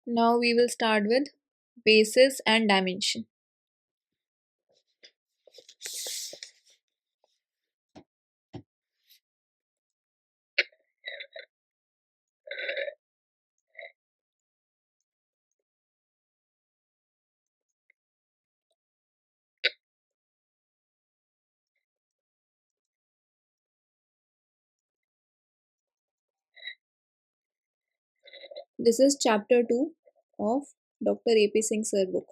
Now we will start with basis and dimension. This is chapter 2 of Dr. A.P. Singh's book.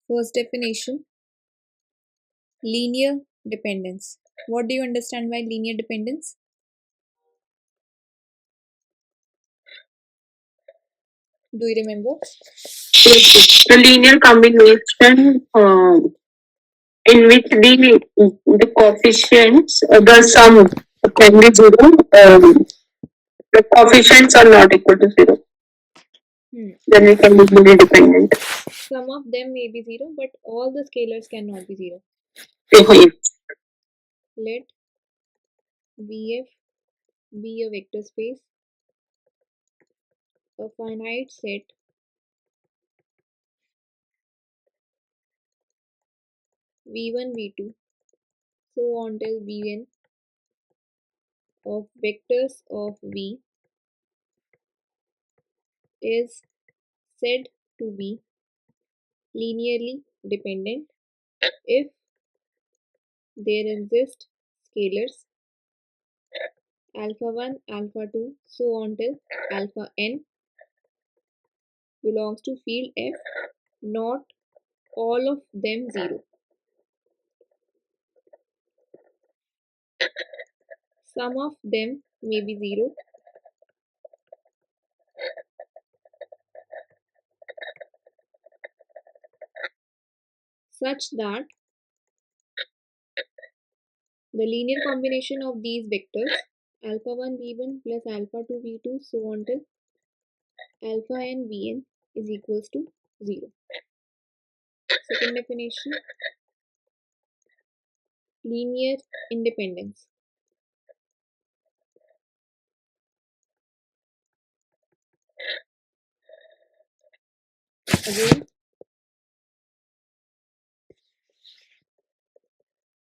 First definition, linear dependence. What do you understand by linear dependence? Do you remember? The linear combination in which the coefficients, the sum can be zero. The coefficients are not equal to zero. Then we can be linear dependent. Some of them may be 0, but all the scalars cannot be 0. Let VF be a vector space, a finite set V1, V2, so on till Vn of vectors of V is said to be linearly dependent if there exist scalars alpha 1, alpha 2, so on till alpha n belongs to field F, not all of them 0. Some of them may be 0, such that the linear combination of these vectors alpha 1 v1 plus alpha 2 v2 so on till alpha n vn is equals to 0. Second definition, linear independence. Again,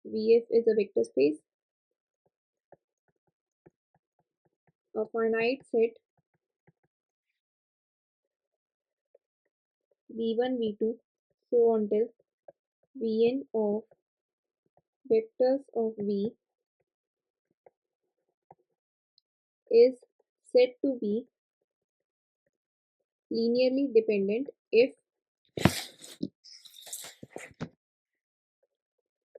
VF is a vector space, a finite set v1, v2, so on till vn of vectors of V is said to be linearly dependent if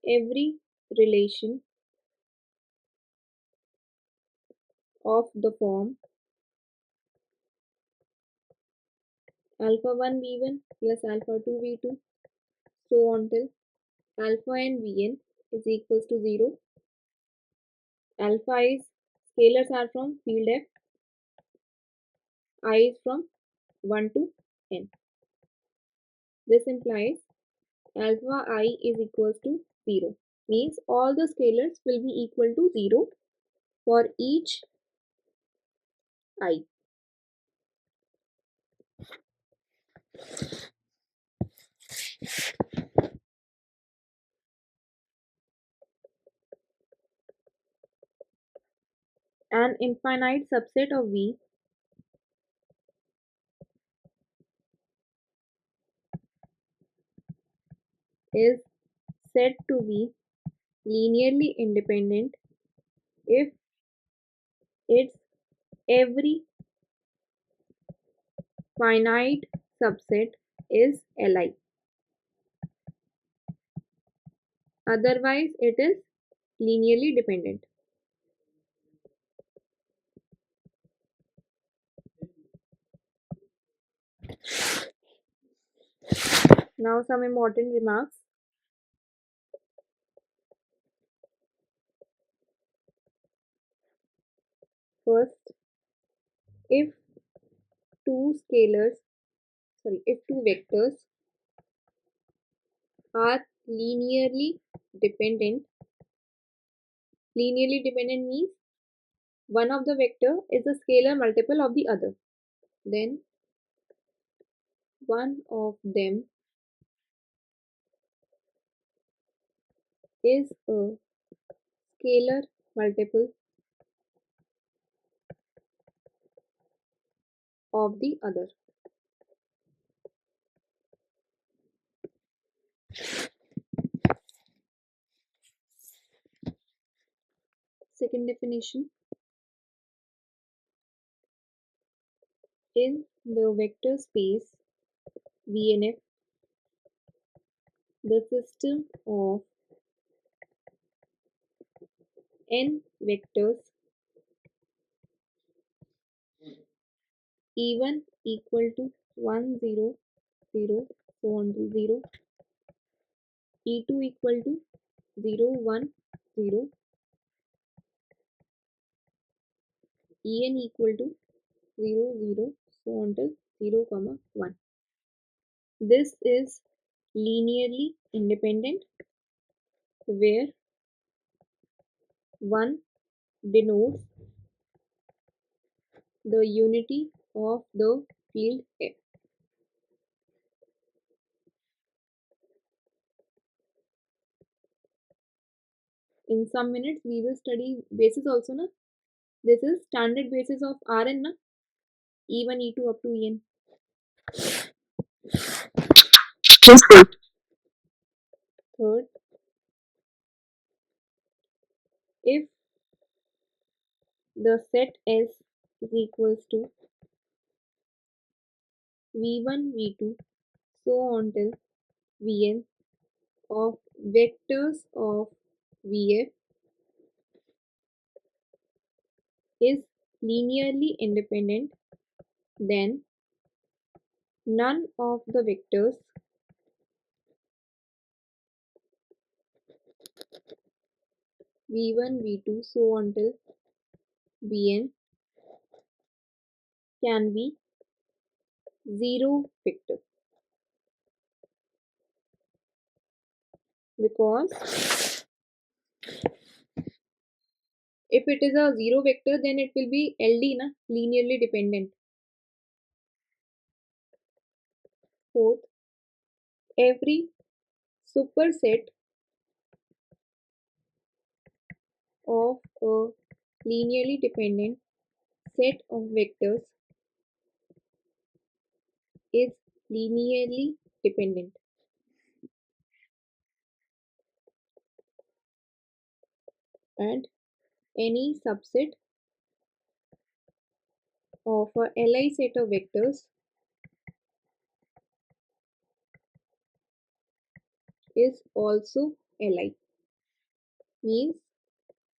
every relation of the form alpha 1 v1 plus alpha 2 v2 so on till alpha n vn is equals to 0. Alpha is scalars are from field F, I is from 1 to n. This implies alpha I is equals to 0, means all the scalars will be equal to 0 for each I. An infinite subset of V is said to be linearly independent if its every finite subset is Li. Otherwise, it is linearly dependent. Now some important remarks. First, if if two vectors are linearly dependent means one of the vector is a scalar multiple of the other, then one of them is a scalar multiple of the other. Second definition, in the vector space VNF, the system of n vectors E1 equal to 1 0 0 so on to 0, E2 equal to 0 1 0, En equal to 0 0 so on to 0 comma 1. This is linearly independent where 1 denotes the unity of the field F. In some minutes we will study basis also, na? This is standard basis of Rn, na? E1, E2 up to En. Yes, sir. Third, if the set S is equals to V1, V2 so on till Vn of vectors of Vf is linearly independent, then none of the vectors V1, V2 so on till Vn can be zero vector, because if it is a zero vector then it will be LD, na? Linearly dependent. Fourth, every superset of a linearly dependent set of vectors is linearly dependent, and any subset of a Li set of vectors is also Li. Means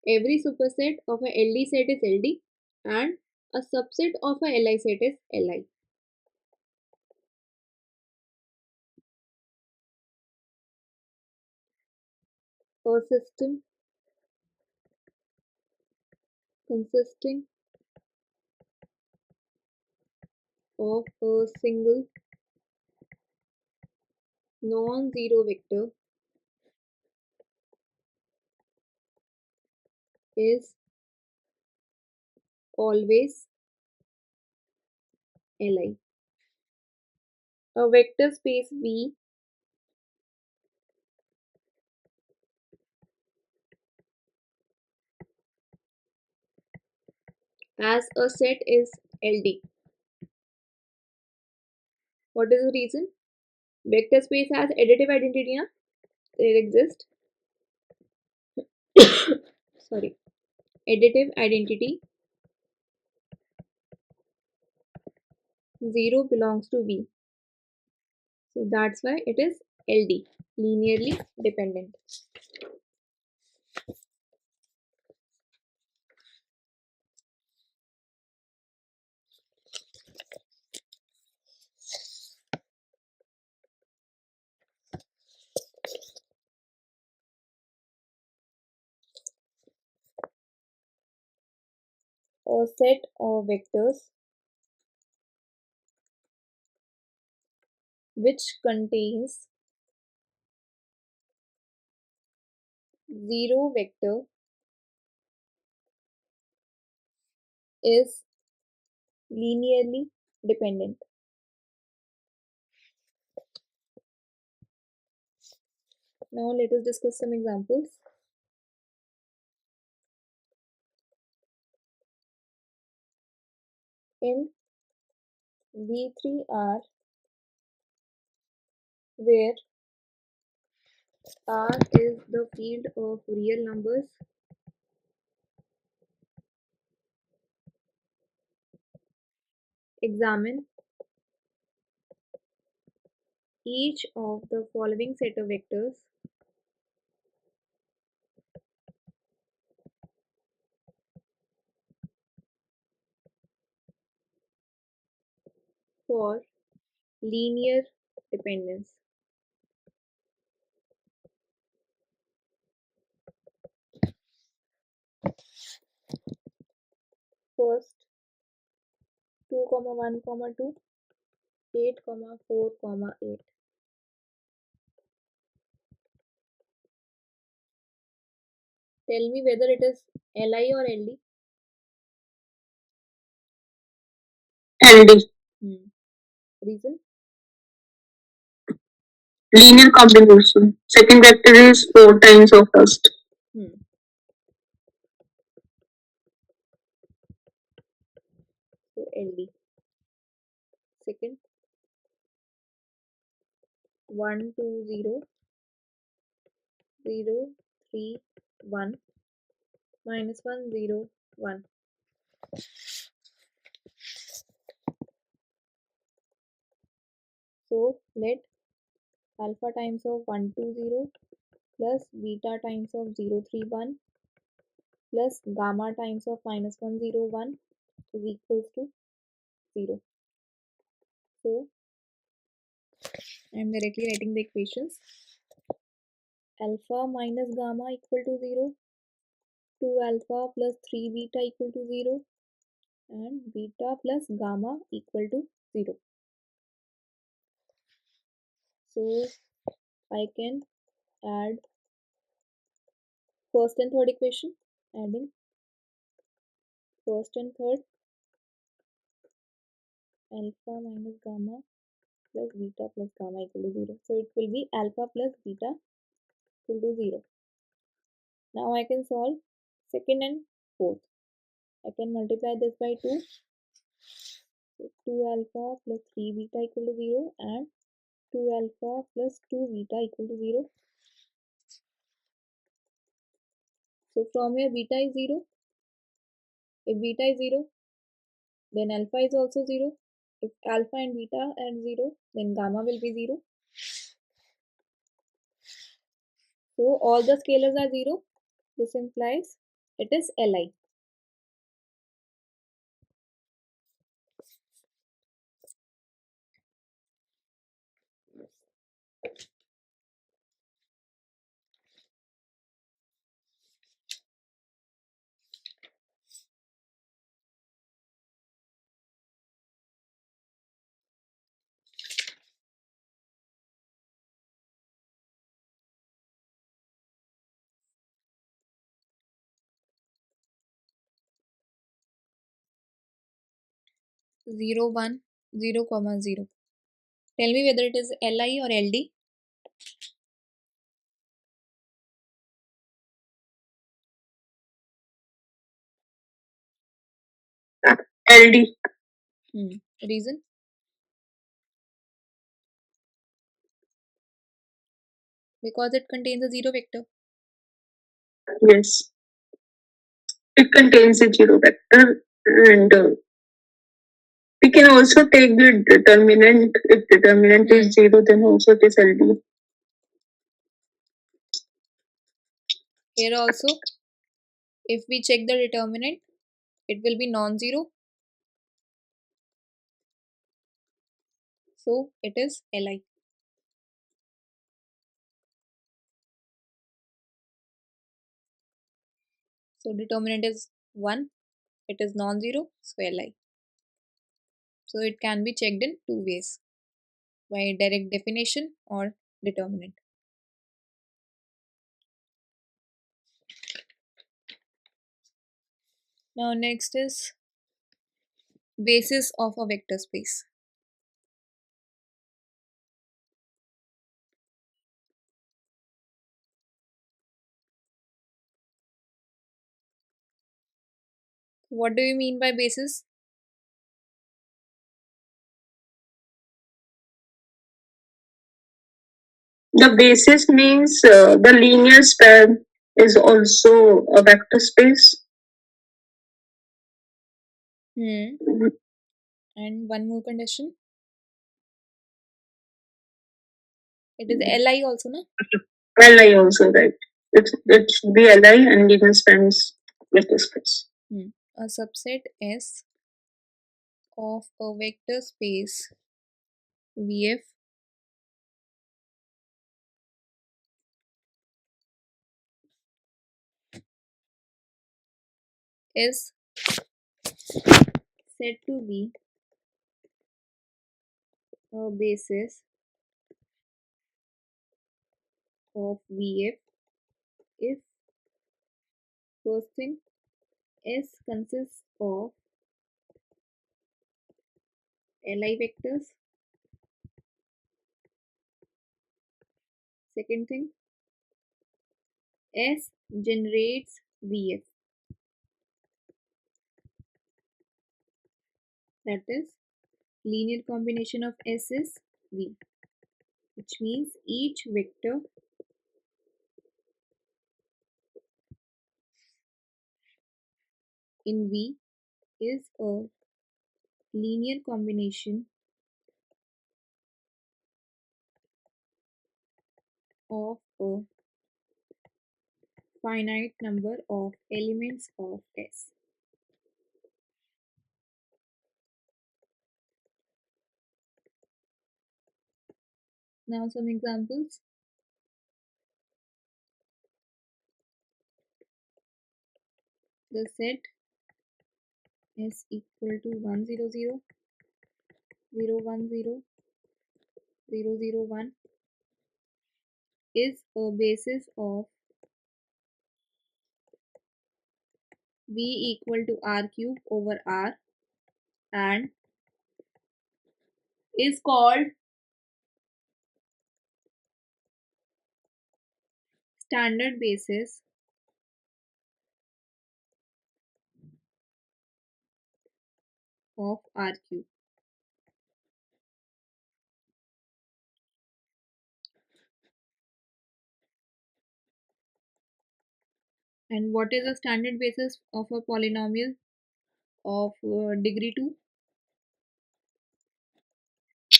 every superset of a LD set is LD and a subset of a Li set is Li. A system consisting of a single non-zero vector is always Li. A vector space V as a set is LD. What is the reason? Vector space has additive identity, na? There exists sorry, additive identity 0 belongs to V. So that's why it is LD, linearly dependent. A set of vectors which contains zero vector is linearly dependent. Now let us discuss some examples. In V3R, where R is the field of real numbers, examine each of the following set of vectors for linear dependence. First, 2, 1, 2, 8, 4, 8. Tell me whether it is Li or Ld. LD. Reason? Linear combination. Second vector is 4 times of first. So Ld. Second, 1, 2, 0, 0, 3, 1, minus 1, 0, 1. So let alpha times of 1, 2, 0 plus beta times of 0, 3, 1 plus gamma times of minus 1, 0, 1 is equals to 0. So I am directly writing the equations. Alpha minus gamma equal to 0, 2 alpha plus 3 beta equal to 0, and beta plus gamma equal to 0. So I can add first and third equation, adding first and third, alpha minus gamma plus beta plus gamma equal to 0. So it will be alpha plus beta equal to 0. Now I can solve second and fourth. I can multiply this by 2. So 2 alpha plus 3 beta equal to 0 and 2 alpha plus 2 beta equal to 0. So from here beta is 0. If beta is 0, then alpha is also 0. If alpha and beta are 0, then gamma will be 0. So all the scalars are 0. This implies it is Li. Zero, 1, 0, 0. Tell me whether it is Li or Ld. LD. Reason? Because it contains a 0 vector. Yes. It contains a 0 vector, and we can also take the determinant. If determinant is 0, then also it is LD. Here also, if we check the determinant, it will be non-zero. So it is Li. So determinant is 1. It is non-zero. So Li. So it can be checked in two ways, by direct definition or determinant. Now next is basis of a vector space. What do you mean by basis? The basis means the linear span is also a vector space. And one more condition. It is Li also, no? Li also, right? It should be Li and linear span is vector space. A subset S of a vector space VF is said to be a basis of VF if first thing S consists of Li vectors. Second thing, S generates VF. That is, linear combination of S is V, which means each vector in V is a linear combination of a finite number of elements of S. Now some examples. The set S equal to 1 0 0 0 1 0 0 0 1 is a basis of V equal to R cube over R and is called standard basis of R cube. And what is the standard basis of a polynomial of degree 2?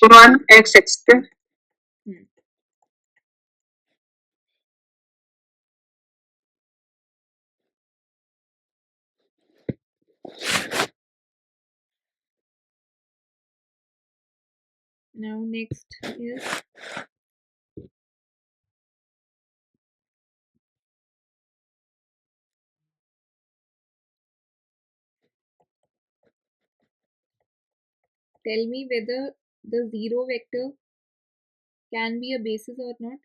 1x. Now next is tell me whether the zero vector can be a basis or not.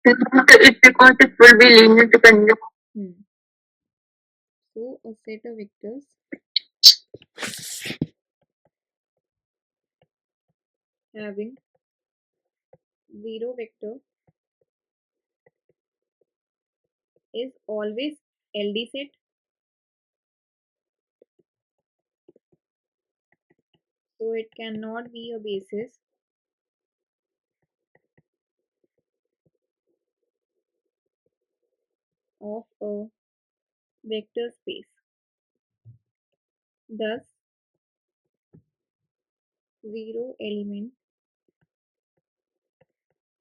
It's because it will be linear dependent. So a set of vectors having zero vector is always LD set. So it cannot be a basis of a vector space. Thus, zero element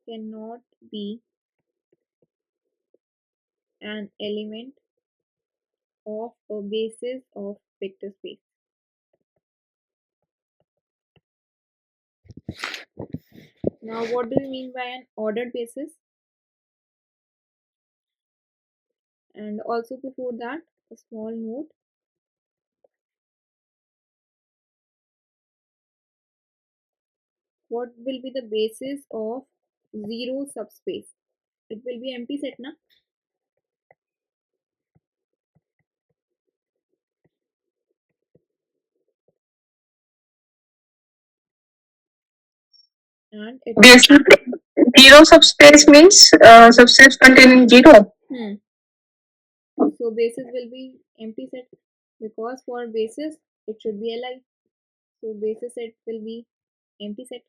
cannot be an element of a basis of vector space. Now, what do you mean by an ordered basis? And also before that, a small note. What will be the basis of zero subspace? It will be empty set, na? and it This zero subspace means subspace containing zero. So basis will be empty set, because for basis it should be Li. So basis set will be empty set,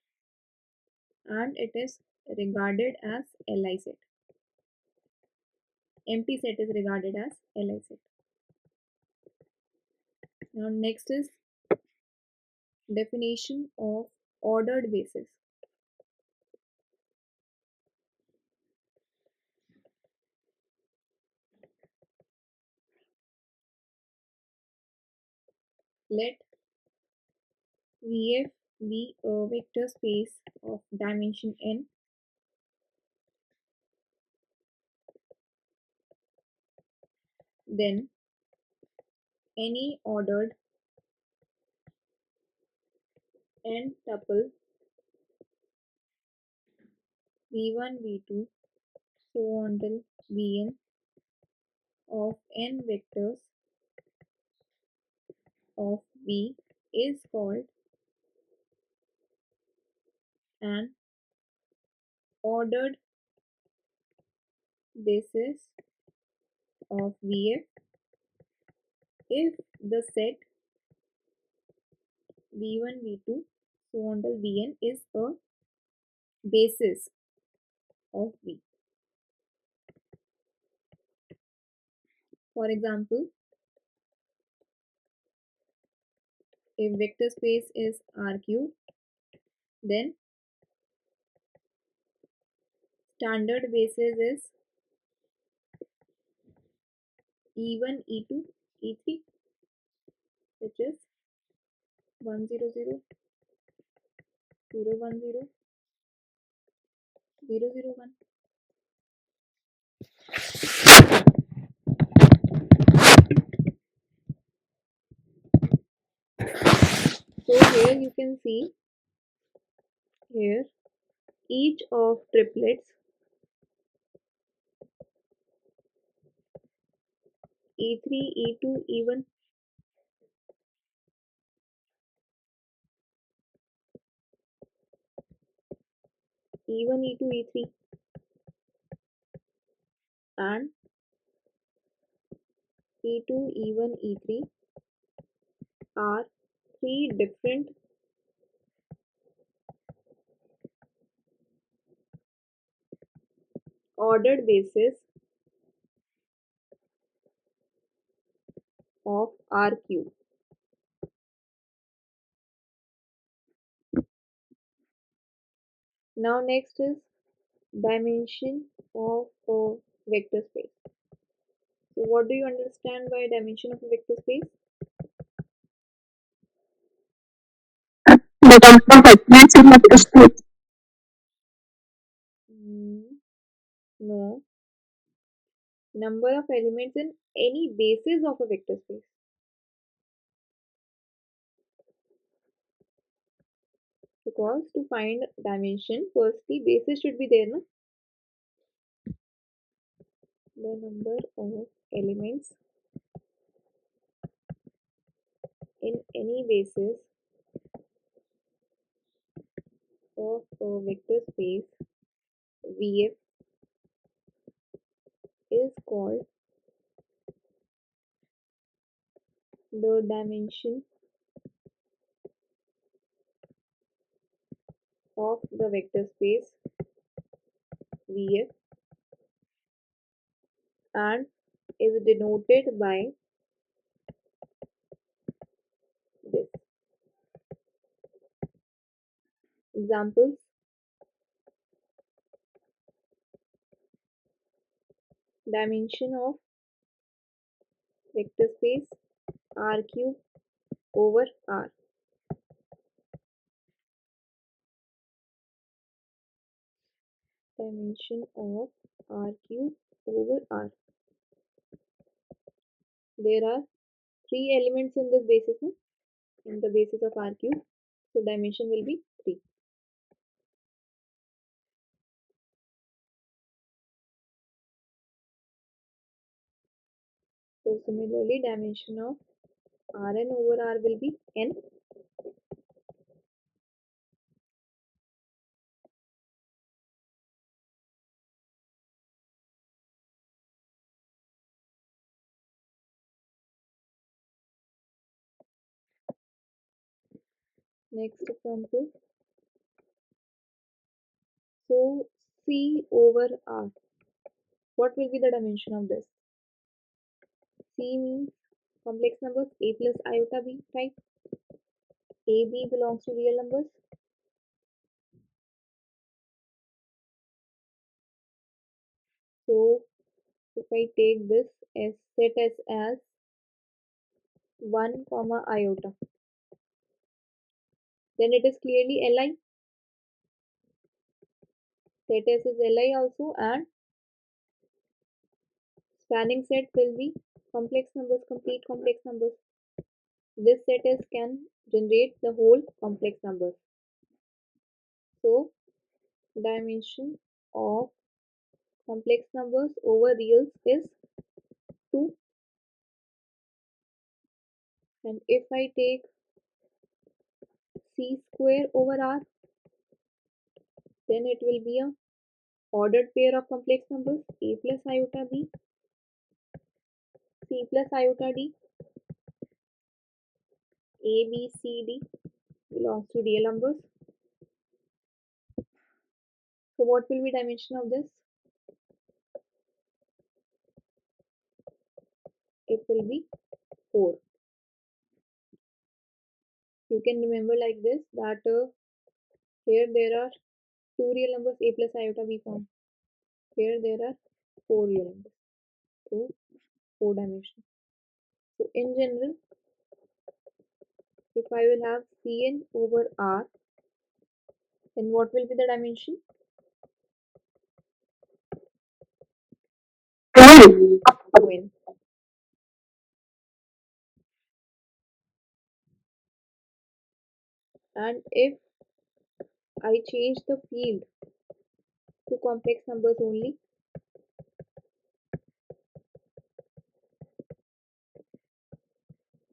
and it is regarded as Li set. Empty set is regarded as Li set. Now next is definition of ordered basis. Let Vf be a vector space of dimension n, then any ordered n tuple v1, v2, so on till vn of n vectors of V is called an ordered basis of Vf if the set v1, v2, so on till vn is a basis of V. For example, if vector space is R cube, then standard basis is E1, E2, E3, which is 1 0 0, 0 1 0, 0 0 1. So here you can see here each of triplets E3, E2, E1, E1, E2, E3 and E2, E1, E3 are three different ordered bases of R cube. Now next is dimension of a vector space. So what do you understand by dimension of a vector space? The number of elements in the space. No. Number of elements in any basis of a vector space. Because to find dimension, firstly basis should be there, no? The number of elements in any basis of a vector space Vf is called the dimension of the vector space Vf and is denoted by this. Examples: dimension of vector space R cube over R. Dimension of R cube over R. There are three elements in this basis, no? In the basis of R cube. So dimension will be 3. So similarly, dimension of Rn over R will be n. Next example. So C over R. What will be the dimension of this? C means complex numbers A plus iota B type. AB belongs to real numbers. So if I take this as set as 1 comma iota, then it is clearly Li. Set S is Li also, and spanning set will be complex numbers, complete complex numbers. This set S can generate the whole complex numbers. So dimension of complex numbers over reals is 2. And if I take C square over R, then it will be a ordered pair of complex numbers A plus iota B, C plus iota D, A, B, C, D belongs to real numbers. So what will be dimension of this? It will be 4. You can remember like this that here there are 2 real numbers A plus iota B form. Here there are 4 real numbers. So 4 dimensions. So in general, if I will have Cn over R, then what will be the dimension? When. And if I change the field to complex numbers only,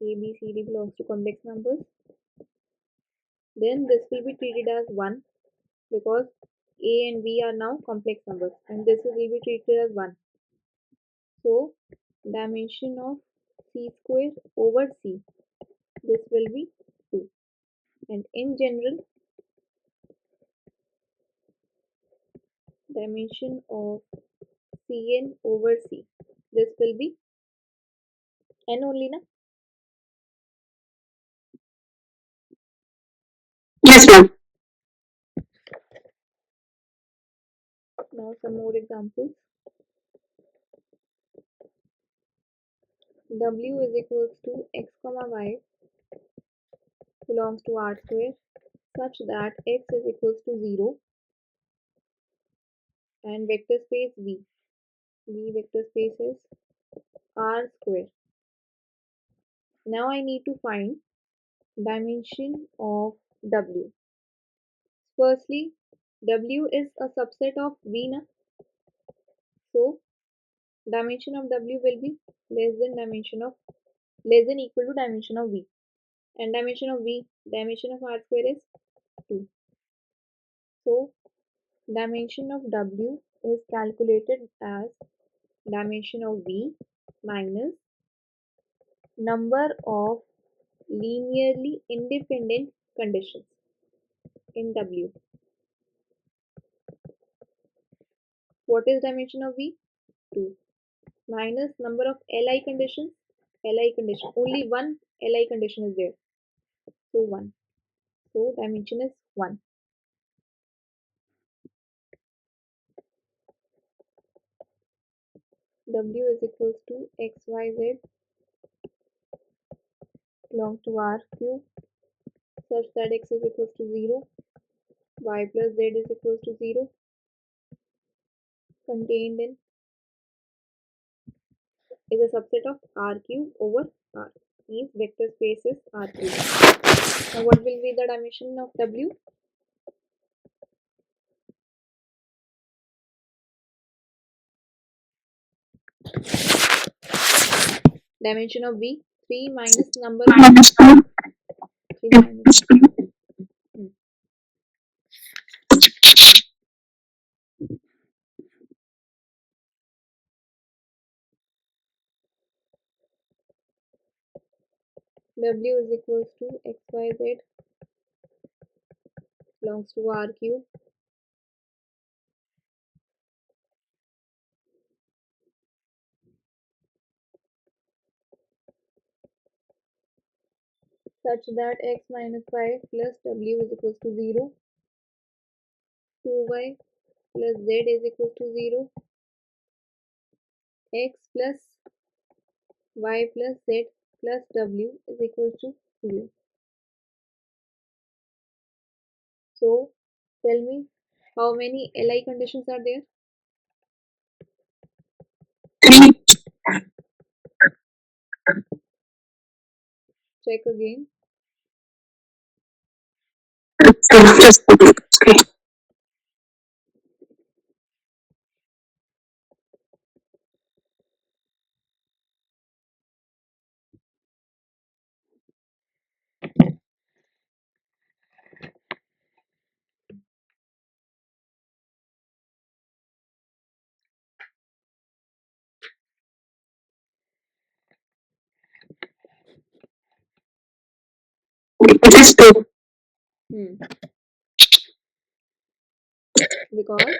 A, B, C, D belongs to complex numbers, then this will be treated as 1 because A and B are now complex numbers, and this will be treated as 1. So dimension of C square over C, this will be 2. And in general, dimension of Cn over C, this will be n only, na? Yes, ma'am. Now some more examples. W is equals to x comma y belongs to R square such that x is equals to 0 and vector space V. V vector space is R square. Now I need to find dimension of W. Firstly, W is a subset of V, na? So dimension of W will be less than equal to dimension of V. And dimension of V, dimension of R square is 2. So dimension of W is calculated as dimension of V minus number of linearly independent conditions in W. What is dimension of V? 2. Minus number of Li conditions. Li condition. Only one Li condition is there. So 1. So dimension is 1. W is equals to xyz belongs to R cube such that x is equals to 0, y plus z is equals to 0, contained in is a subset of R cube over R. Means vector space is R cube. Now what will be the dimension of W? Dimension of V, 3 minus number of 3 minus W is equals to xyz belongs to R cube such that x minus 5 plus w is equals to 0, 2y plus z is equals to 0, x plus y plus z plus w is equals to 0. So tell me how many Li conditions are there? Check again. It is two. Hmm. Because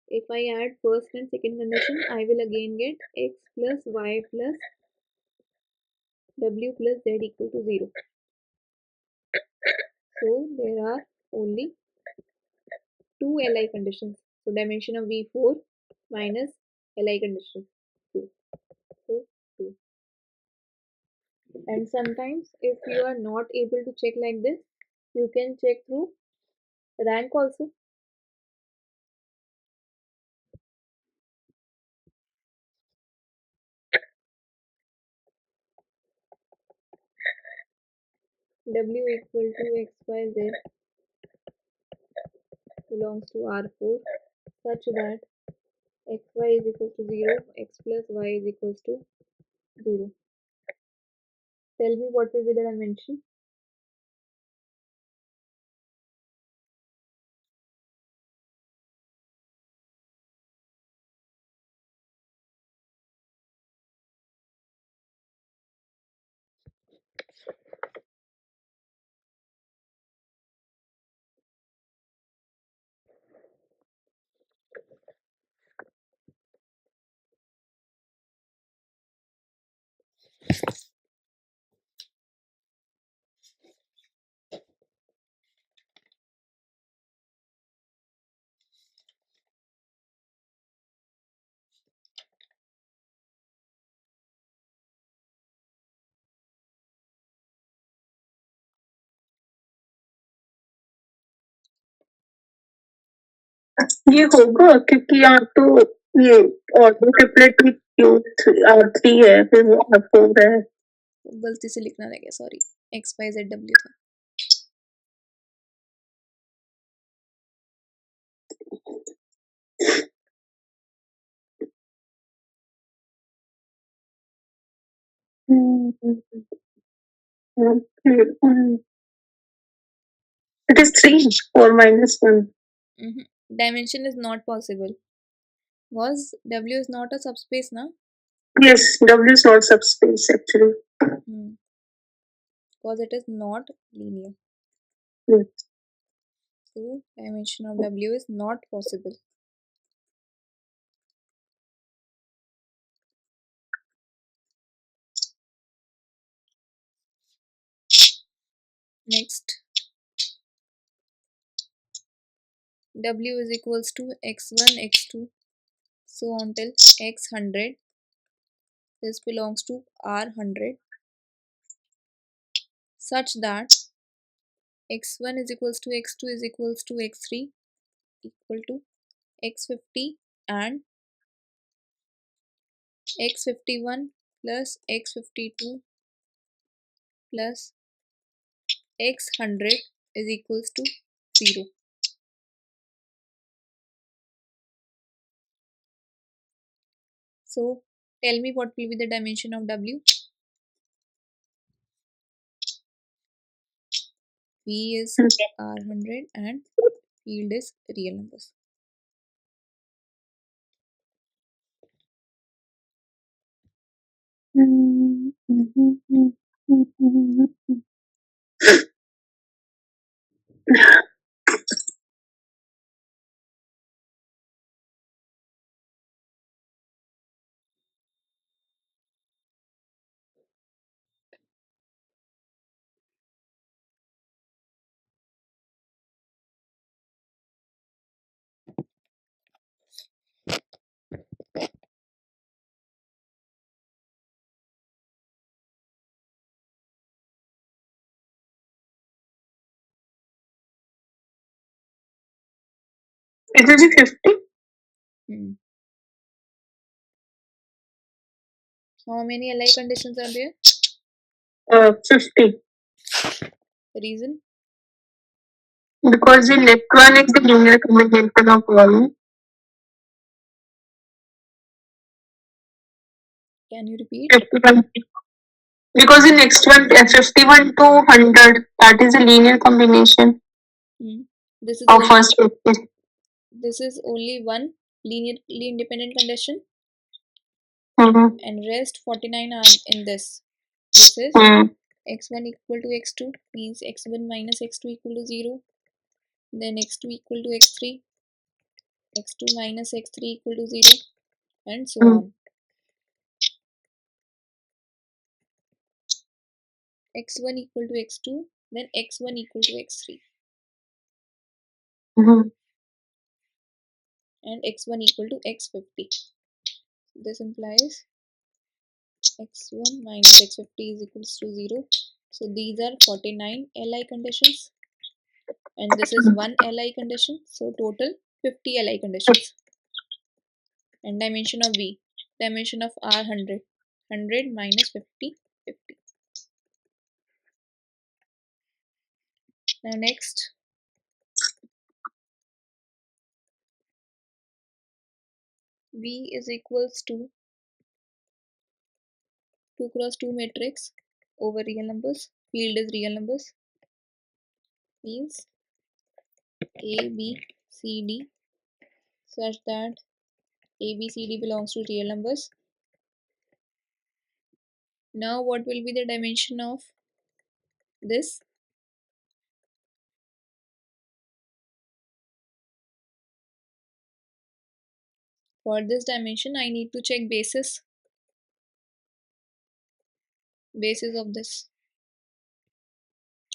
if I add first and second condition, I will again get x plus y plus w plus z equal to 0. So there are only two Li conditions. So dimension of V4 minus Li condition 2. So 2. And sometimes if you are not able to check like this, you can check through rank also. W equal to xyz belongs to R4 such that xy is equal to 0, x plus y is equals to 0. Tell me what will be the dimension. ये होगा क्योंकि यहाँ तो ये order triplet भी R3 है फिर वो R4 है. गलती से लिखना रह गया, sorry. X Y Z W था. It is 3 or minus 1. Dimension is not possible because W is not a subspace, na? Yes, W is not subspace actually. Because it is not linear. Hmm. So dimension of W is not possible. Next, W is equals to x1, x2, so on till x100. This belongs to R100 such that x1 is equals to x2 is equals to x3 equal to x50 and x51 plus x52 plus x100 is equals to 0. So tell me what will be the dimension of W. V is R100 and field is real numbers. It will be 50. Hmm. How many Li conditions are there? 50. Reason? Because the left one is the linear combination of all. Can you repeat? 51. Because the next one, 51 to 100, that is a linear combination Hmm. This is of only first 50. one linearly independent condition, Mm-hmm. and rest 49 are in this. This is Mm-hmm. x1 equal to x2 means x1 minus x2 equal to 0. Then x2 equal to x3, x2 minus x3 equal to 0, and so on. X1 equal to x2, then x1 equal to x3, Mm-hmm. and x1 equal to x50. This implies x1 minus x50 is equals to 0. So these are 49 Li conditions, and this is one Li condition. So total 50 Li conditions. And dimension of V, dimension of R 100, 100 minus 50, 50. Now next, V is equals to 2 cross 2 matrix over real numbers. Field is real numbers, means A, B, C, D, such that A, B, C, D belongs to real numbers. Now what will be the dimension of this? For this dimension, I need to check basis of this.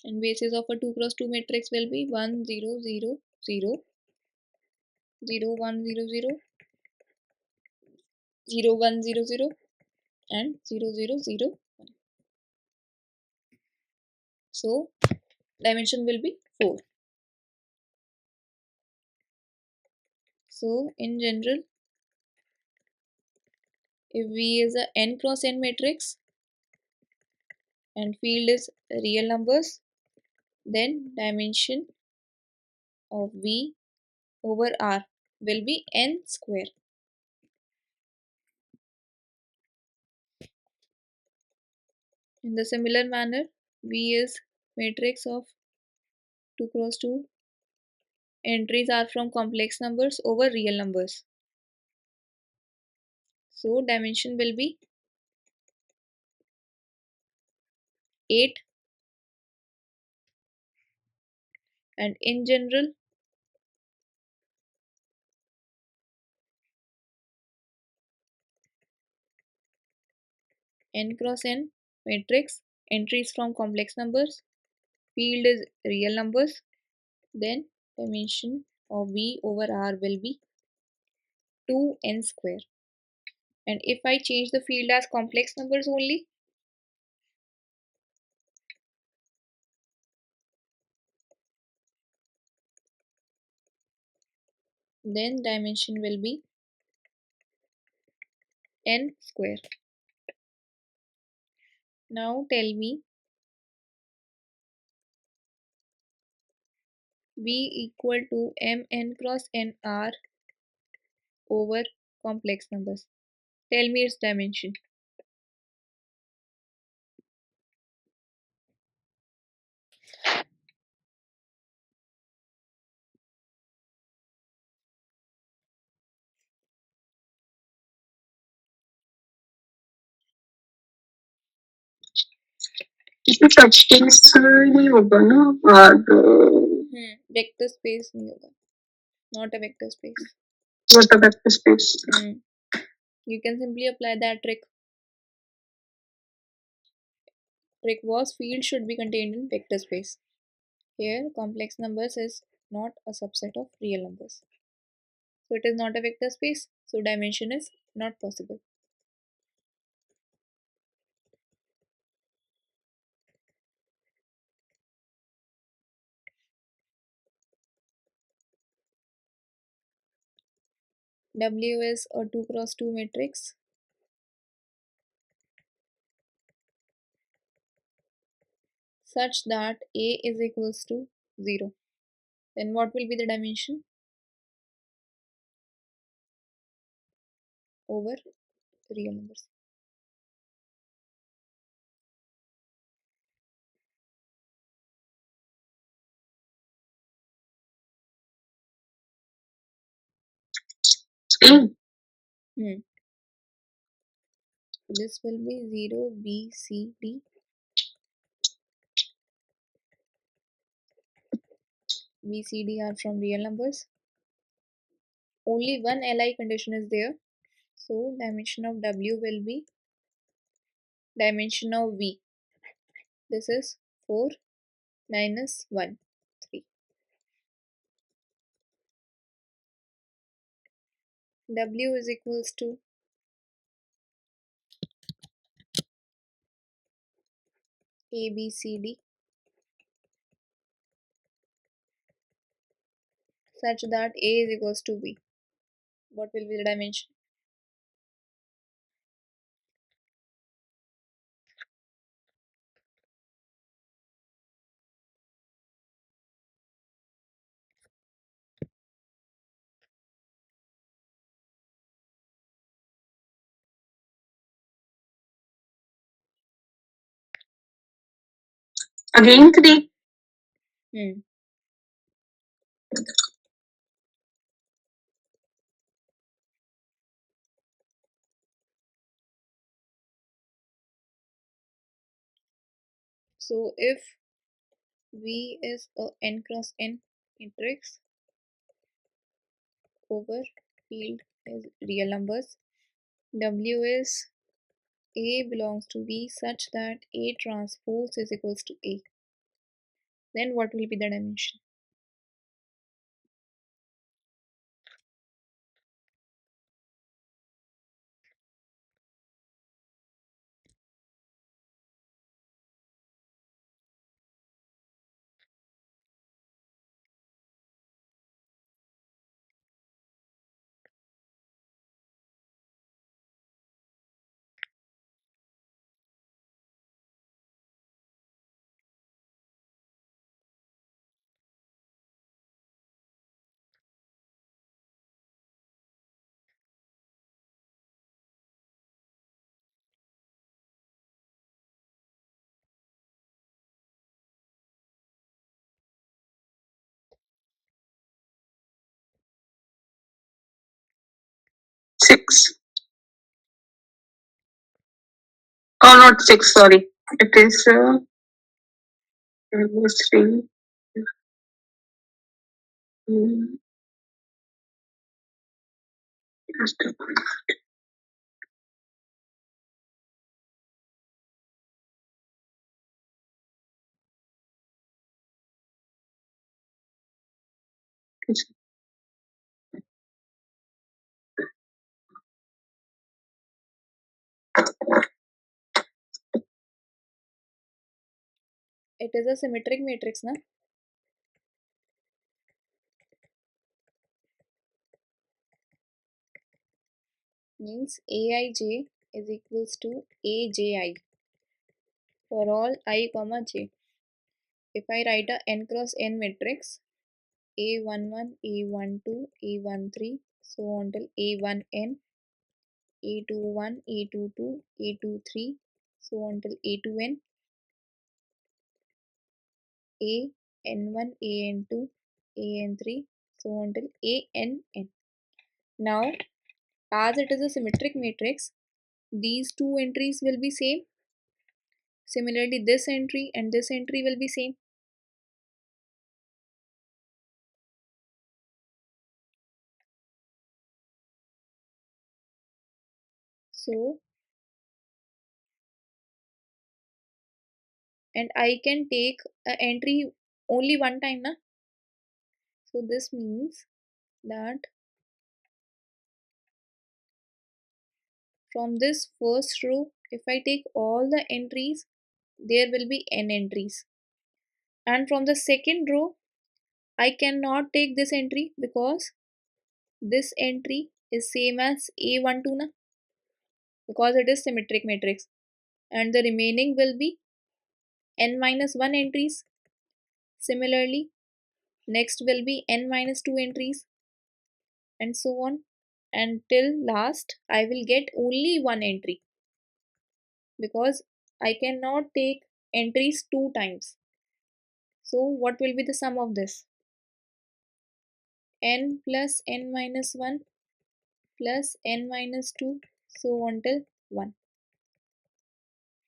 And basis of a 2 cross 2 matrix will be 1, 0, 0, 0, 0, 1, 0, 0, 0, 1, 0, 0, and 0, 0, 0, 1. So dimension will be 4. So in general, if V is a n cross n matrix and field is real numbers, then dimension of V over R will be n square. In the similar manner, V is matrix of 2 cross 2. Entries are from complex numbers over real numbers. So dimension will be 8, and in general, n cross n matrix, entries from complex numbers, field is real numbers, then dimension of V over R will be 2n square. And if I change the field as complex numbers only, then dimension will be n square. Now tell me, V equal to mn cross nr over complex numbers. Tell me its dimension. इसमें subspace नहीं होगा ना और Vector space नहीं होगा, not a vector space. what a vector space. You can simply apply that trick. Trick was field should be contained in vector space. Here complex numbers is not a subset of real numbers. So it is not a vector space, so dimension is not possible. W is a 2 cross 2 matrix such that A is equals to 0. Then what will be the dimension over real numbers? A. Hmm. This will be 0, B, C, D. B, C, D are from real numbers. Only one Li condition is there. So dimension of W will be dimension of V. This is 4 minus 1, 3. W is equals to A, B, C, D such that A is equals to B. What will be the dimension? Again 3. Hmm. So if V is a n cross n matrix over field is real numbers, W is A belongs to V such that A transpose is equals to A. Then what will be the dimension? Six. Oh, not 6, sorry. It is 3. Mm, just a minute. It is a symmetric matrix, na? Means Aij is equals to Aji for all I comma j. If I write a n cross n matrix, A11, A12, A13, so on till A1n, A21, A22, A23, so on till A2n, AN1, AN2, AN3, so on till ANN. Now, as it is a symmetric matrix, these two entries will be same. Similarly, this entry and this entry will be same. So, and I can take a entry only one time, na? So this means that from this first row, if I take all the entries, there will be n entries. And from the second row, I cannot take this entry because this entry is same as A12 na, because it is symmetric matrix, and the remaining will be n minus 1 entries. Similarly, next will be n minus 2 entries, and so on until last I will get only one entry, because I cannot take entries two times. So what will be the sum of this? N plus n minus 1 plus n minus 2, so until 1.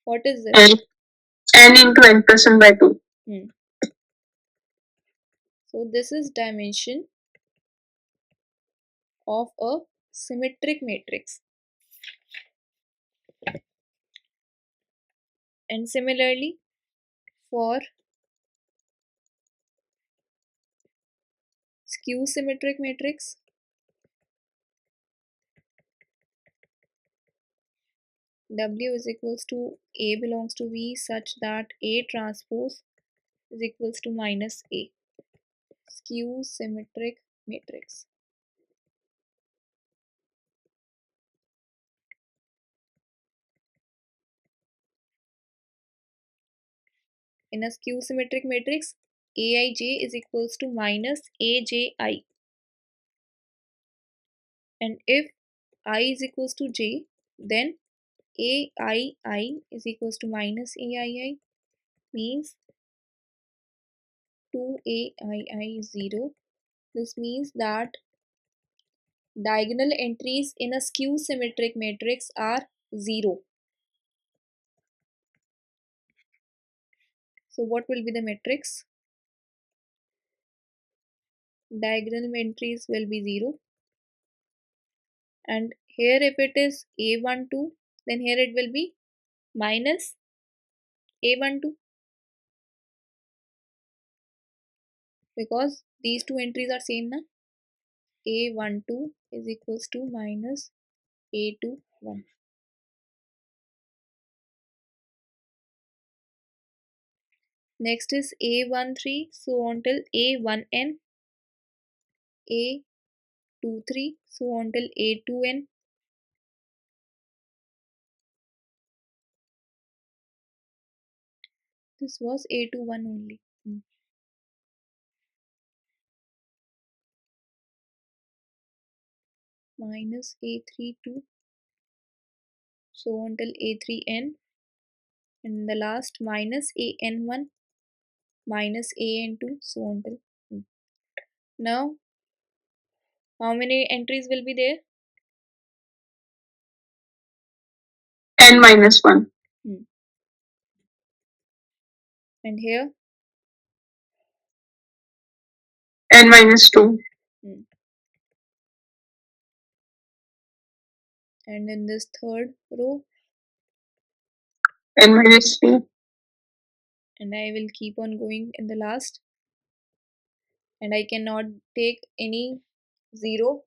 What is this? N into n plus 1 by 2. So this is dimension of a symmetric matrix. And similarly, for skew symmetric matrix, W is equals to A belongs to V such that A transpose is equals to minus A. Skew symmetric matrix. In a skew symmetric matrix, Aij is equals to minus Aji. And if I is equals to j, then Aii is equals to minus Aii, means 2Aii is 0. This means that diagonal entries in a skew symmetric matrix are 0. So what will be the matrix? Diagonal entries will be 0. And here if it is A12, then here it will be minus A12, because these two entries are same na. A12 is equals to minus A21. Next is A13, so until A1n, A23, so until A2n. This was A21 only. Minus A32, so until A3n, and the last minus an1 minus an2, so until now how many entries will be there? N minus 1. And here N minus 2. And in this third row, N minus 3. and I will keep on going in the last, and I cannot take any 0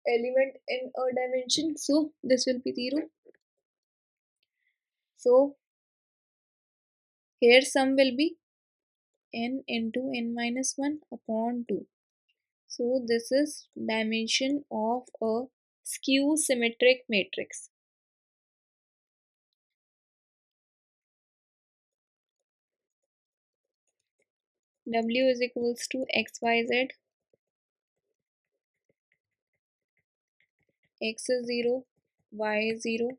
element in a dimension, so this will be 0. So here sum will be n into n minus 1 upon 2. So this is dimension of a skew symmetric matrix. W is equals to xyz. X is 0, y is 0,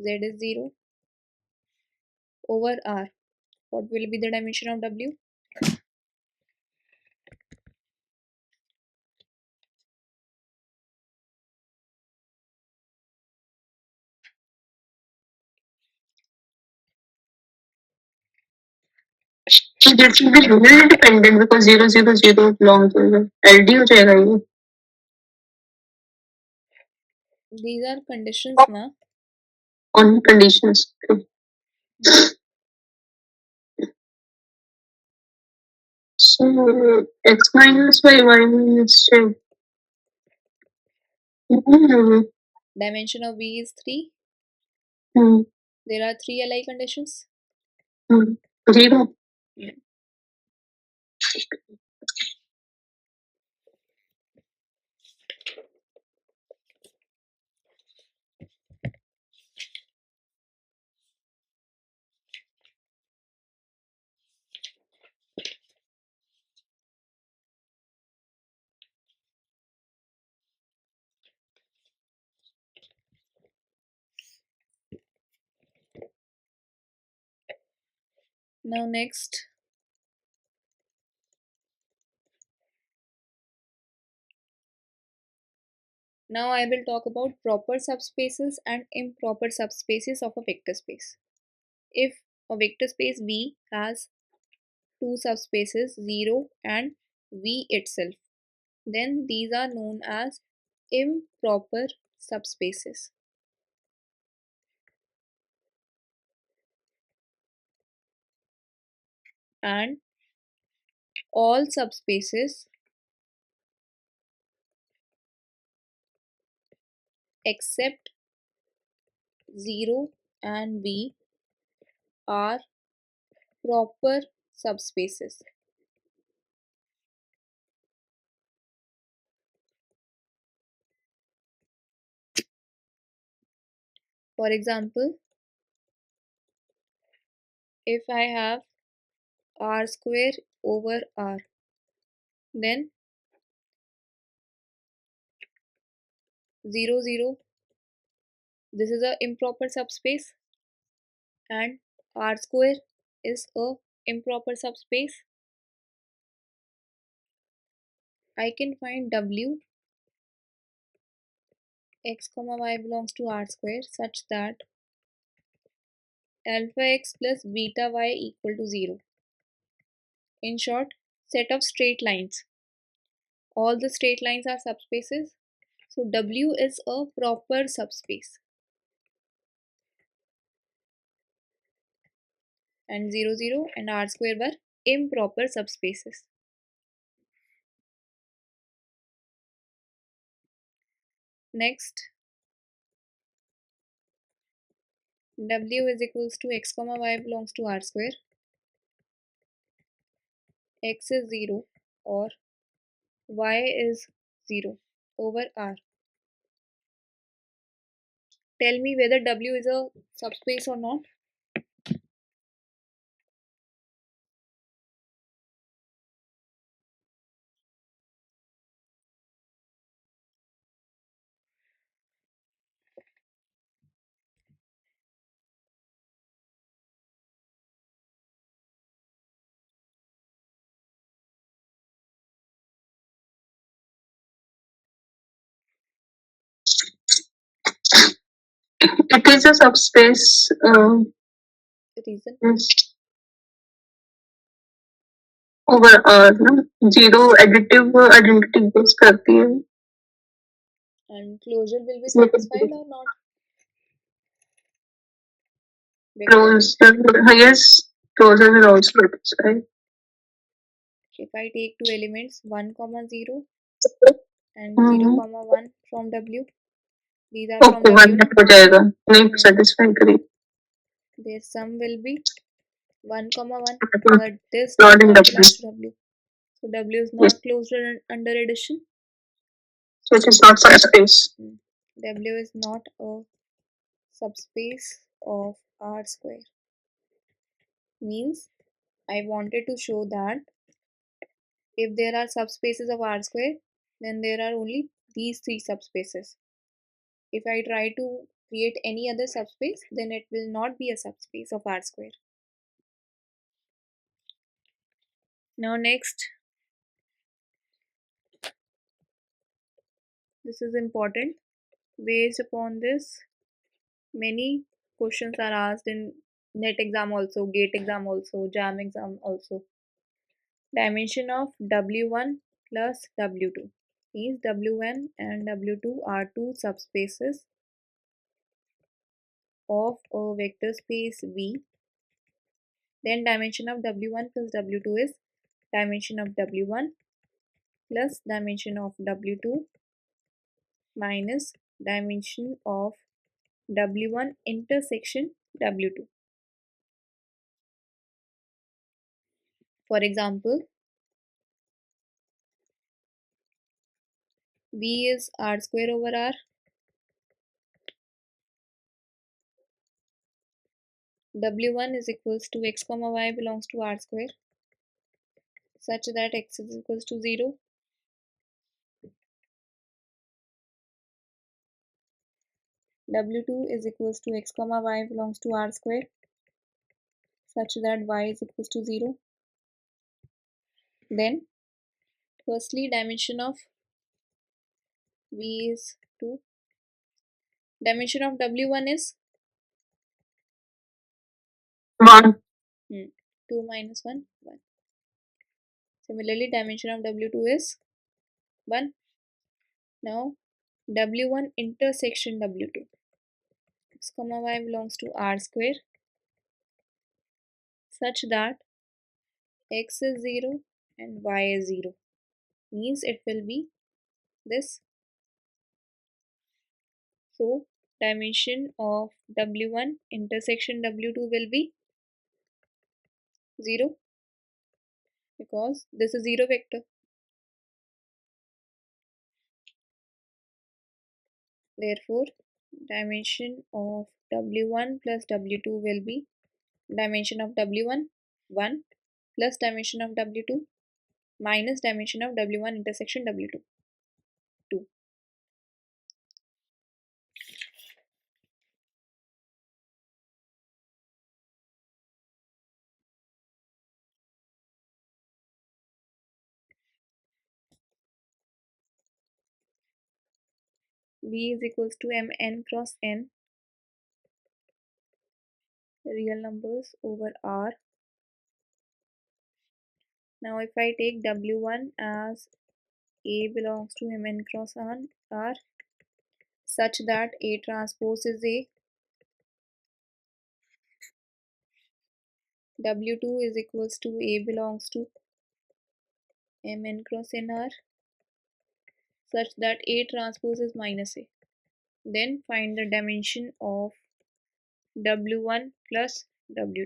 z is 0 over R. What will be the dimension of W? So this will be linear independent because 0 0 0 belongs to the LD हो जाएगा ये. These are conditions na. On conditions. Okay. So x minus y minus j. Dimension of V is 3. There are 3 Li conditions. 0. Now next, now I will talk about proper subspaces and improper subspaces of a vector space. If a vector space V has two subspaces 0 and V itself, then these are known as improper subspaces. And all subspaces except 0 and V are proper subspaces. For example, if I have r square over r, then 0 0, this is a improper subspace, and r square is a improper subspace. I can find w x comma y belongs to r square such that alpha x plus beta y equal to 0. In short, set of straight lines. All the straight lines are subspaces. So W is a proper subspace. And 0 0 and R square were improper subspaces. Next, W is equals to x comma y belongs to R square. X is 0 or y is 0 over R. Tell me whether W is a subspace or not. It is a subspace. Reason. over R ना zero additive identity base करती है. And closure will be satisfied or not? Because Closure, yes, closure will also satisfy. if I take two elements 1 comma 0 and 0 hmm. comma 1 from W, these are from okay one W, no? हो जाएगा नहीं satisfy करी. Their sum will be 1 comma 1, but this does Not in not W, belong to W. So W is yes, not closed under addition. which is not subspace. W is not a subspace of R square. Means I wanted to show that if there are subspaces of R square, then there are only these three subspaces. If I try to create any other subspace, then it will not be a subspace of R square. Now next, this is important. Based upon this, many questions are asked in NET exam also, GATE exam also, JAM exam also. Dimension of W1 plus W2 means W1 and W2 are two subspaces of a vector space V. Then dimension of W1 plus W2 is dimension of W1 plus dimension of W2 minus dimension of W1 intersection W2. For example, V is R square over R. W1 is equals to x comma y belongs to R square such that x is equals to 0. W2 is equals to x comma y belongs to R square such that y is equals to 0. Then firstly dimension of v is 2. Dimension of w1 is 1. 2 minus 1, 1. Similarly, dimension of w2 is 1. Now, w1 intersection w2. X comma y belongs to r square such that x is 0 and y is 0. Means it will be this. So, dimension of w1 intersection w2 will be 0 because this is 0 vector. Therefore, dimension of w1 plus w2 will be dimension of w1 1 plus dimension of w2 minus dimension of w1 intersection w2 2. V is equals to mn cross n real numbers over r. Now if I take w1 as A belongs to mn cross r such that A transpose is A, w2 is equals to A belongs to mn cross nr such that A transpose is minus A. Then find the dimension of w1 plus w2.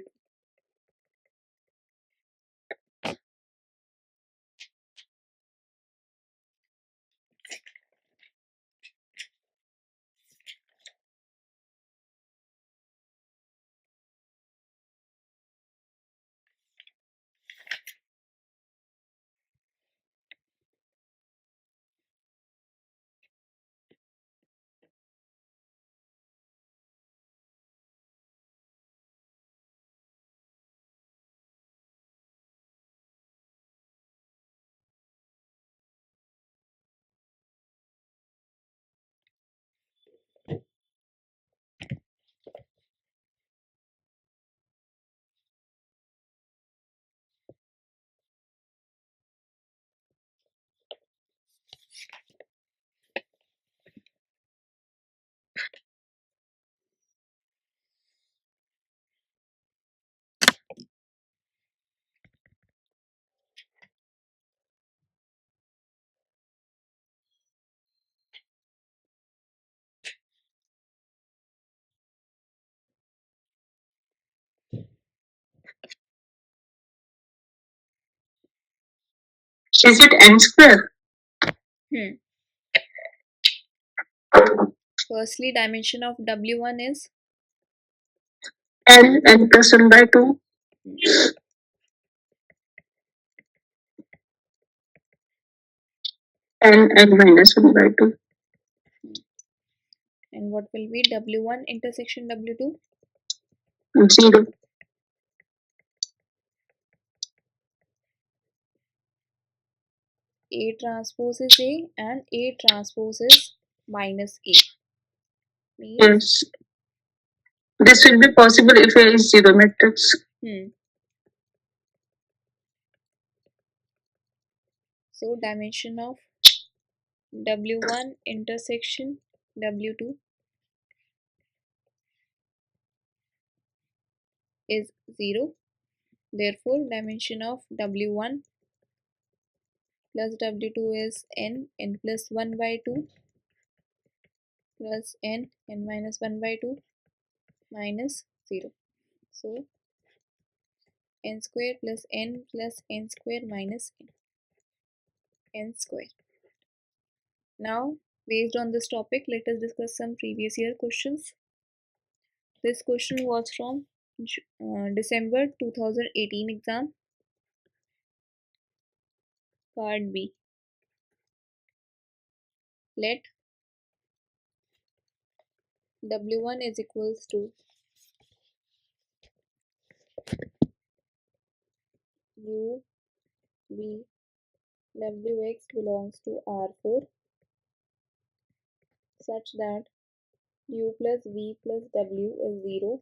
Is it n square? Firstly, dimension of w1 is N plus 1 by 2. N minus 1 by 2. and what will be w1 intersection w2? 0. A transpose is A and A transpose is minus A. Means Yes. This will be possible if A is 0 matrix. So dimension of w1 intersection w2 is 0. Therefore, dimension of w1 plus w2 is n plus 1 by 2 plus n minus 1 by 2 minus 0. So, n square plus n square minus n square. Now, based on this topic, let us discuss some previous year questions. This question was from December 2018 exam. Part B. Let w1 is equals to be Wx belongs to R4 such that u plus v plus w is 0,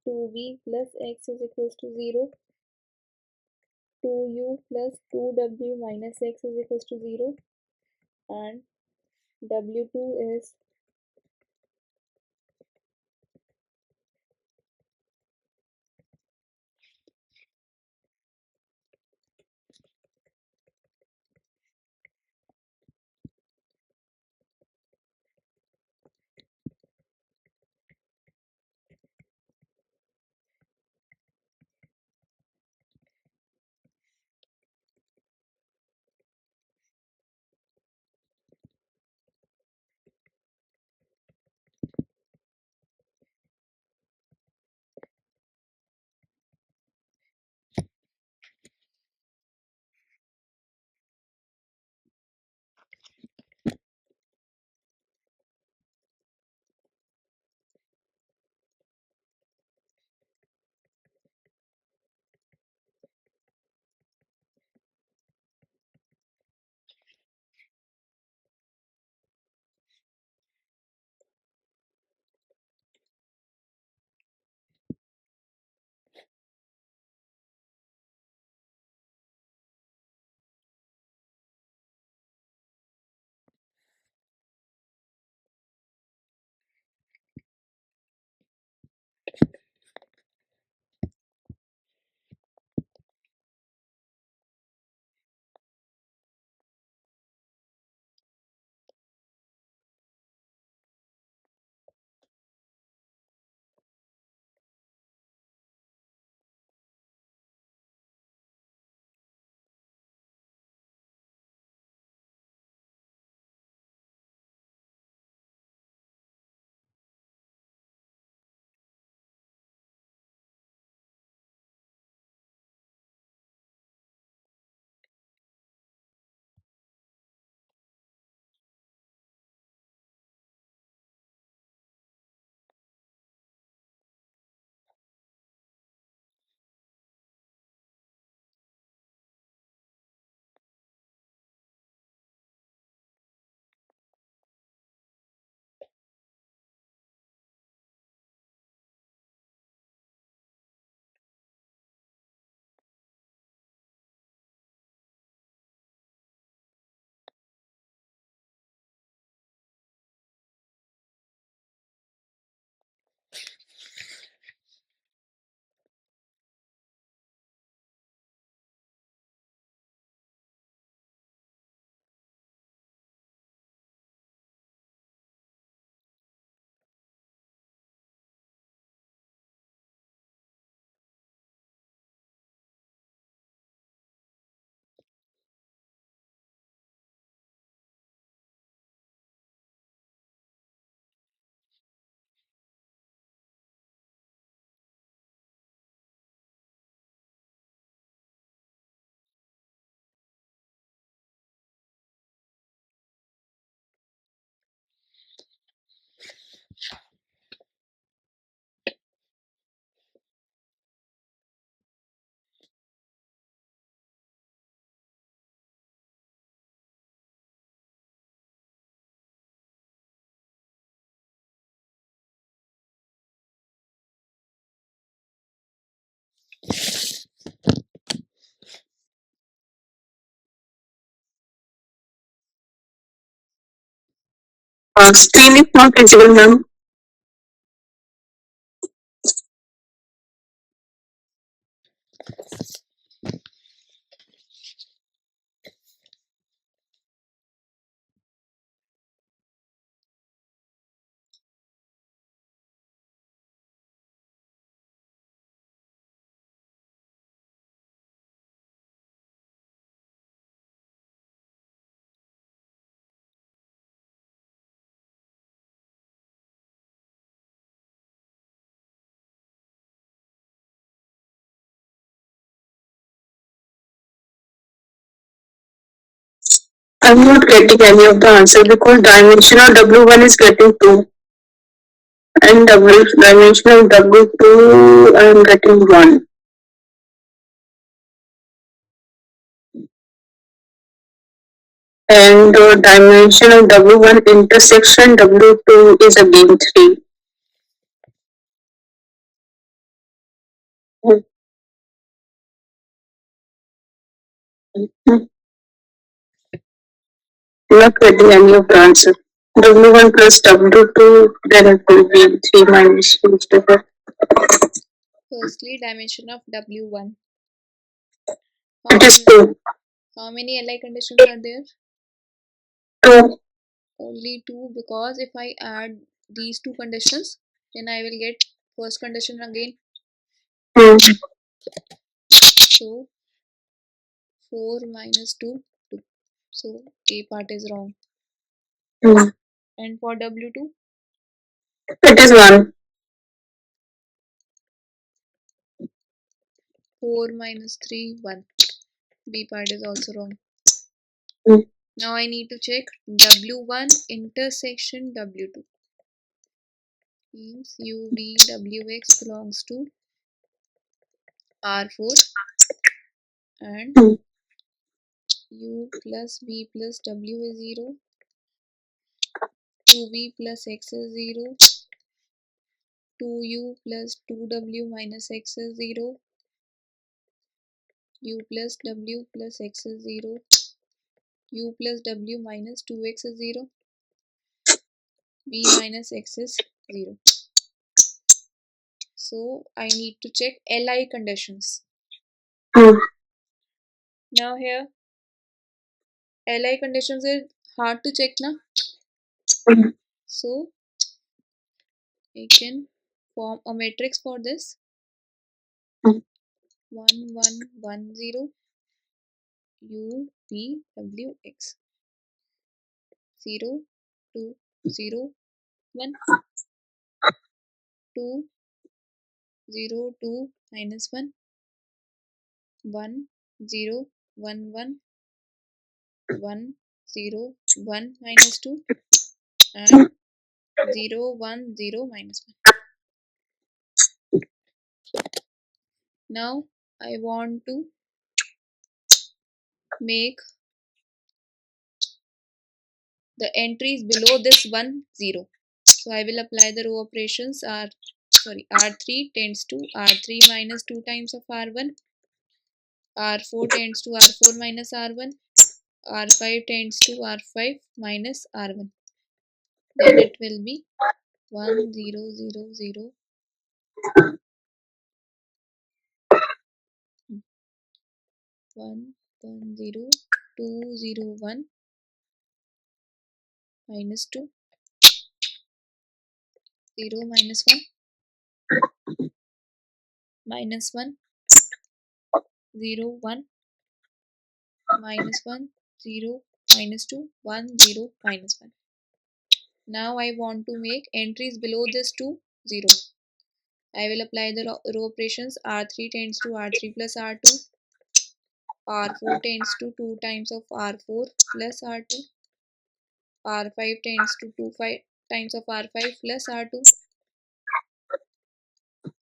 2v plus x is equals to 0, 2u plus 2w minus x is equals to 0, and w2 is screen is not visible, ma'am. I'm not getting any of the answer because dimensional W1 is getting 2 and dimensional W2 I'm getting 1. And the dimension of W1 intersection W2 is again 3. Not getting any of the answer. W1 plus W2, then it will be 3 minus 2. Firstly, dimension of W1. It is 2. How many Li conditions are there? 2. Only 2, because if I add these two conditions, then I will get first condition again. So 4 minus 2, 2. So A part is wrong. And for W2? It is 1. 4 minus 3, 1. B part is also wrong. Now I need to check W1 intersection W2. Means UVWX belongs to R4 and U plus V plus W is 0. 2V plus X is 0. 2U plus 2W minus X is 0. U plus W plus X is 0. U plus W minus 2X is 0. V minus X is 0. So I need to check Li conditions. Now here Li conditions is hard to check now. So I can form a matrix for this. 1 1 1 0 U V W X 0 2 0 1 2 0 2 minus 1 1 0 1 1 1 0 1 minus 2 and 0 1 0 minus 1. Now I want to make the entries below this 1 0. So I will apply the row operations. R3 tends to R3 minus 2 times of R1. R4 tends to R4 minus R1. R5 tends to R5 minus R1. Then it will be 1 0 0 0 1 1 0 2 0 1 minus 2 0 minus 1 minus 1 0 1 minus 1 0 minus 2 1 0 minus 1. Now I want to make entries below this to 0. I will apply the row operations. R3 tends to R3 plus R2. R4 tends to 2 times of R4 plus R2. R5 tends to 2 times of R5 plus R2.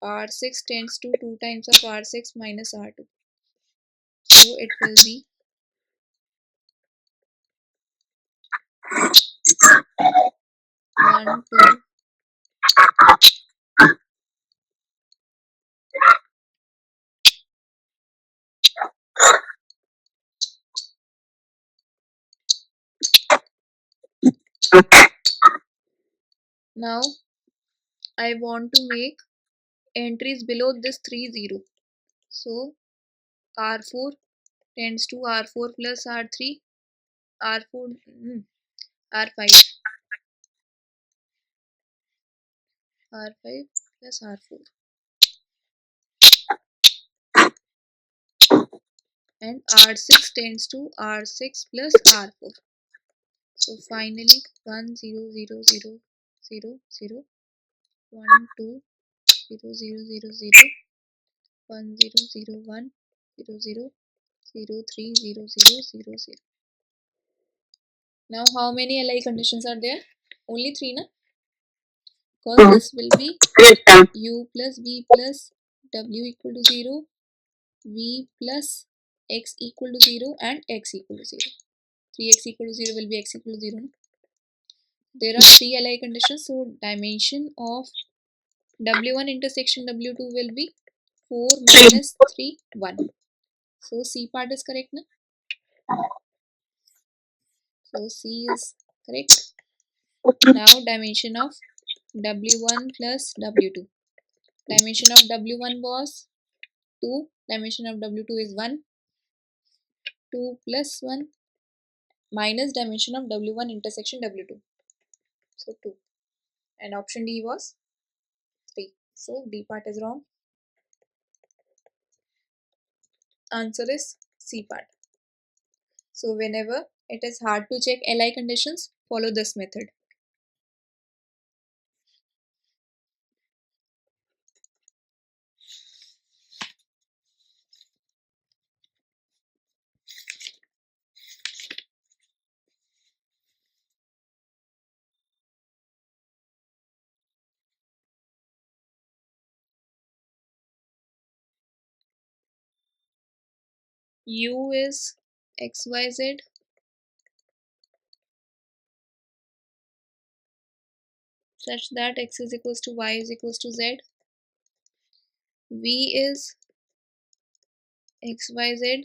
R6 tends to 2 times of R6 minus R2. So it will be 1 2 Now I want to make entries below this 3 0. So R4 tends to R4 plus R3. R4 R5 R5 plus R4 and R6 tends to R6 plus R4. So finally 1 0 0 0 0 0 1 2 0 0 0 0 1 0 0 1 0 0 0 3 0 0 0 0. Now how many Li conditions are there? Only 3 na? Because this will be U plus V plus W equal to 0, V plus X equal to 0 and X equal to 0. 3x equal to 0 will be x equal to 0. No? There are 3 Li conditions, so dimension of W1 intersection W2 will be 4 minus 3, 1. So C part is correct now. So C is correct. Now dimension of W1 plus W2. Dimension of W1 was 2. Dimension of W2 is 1. 2 plus 1 minus dimension of W1 intersection W2. So 2. And option D was 3. So D part is wrong. Answer is C part. So whenever it is hard to check Li conditions, follow this method. U is XYZ such that X is equals to Y is equals to Z. V is XYZ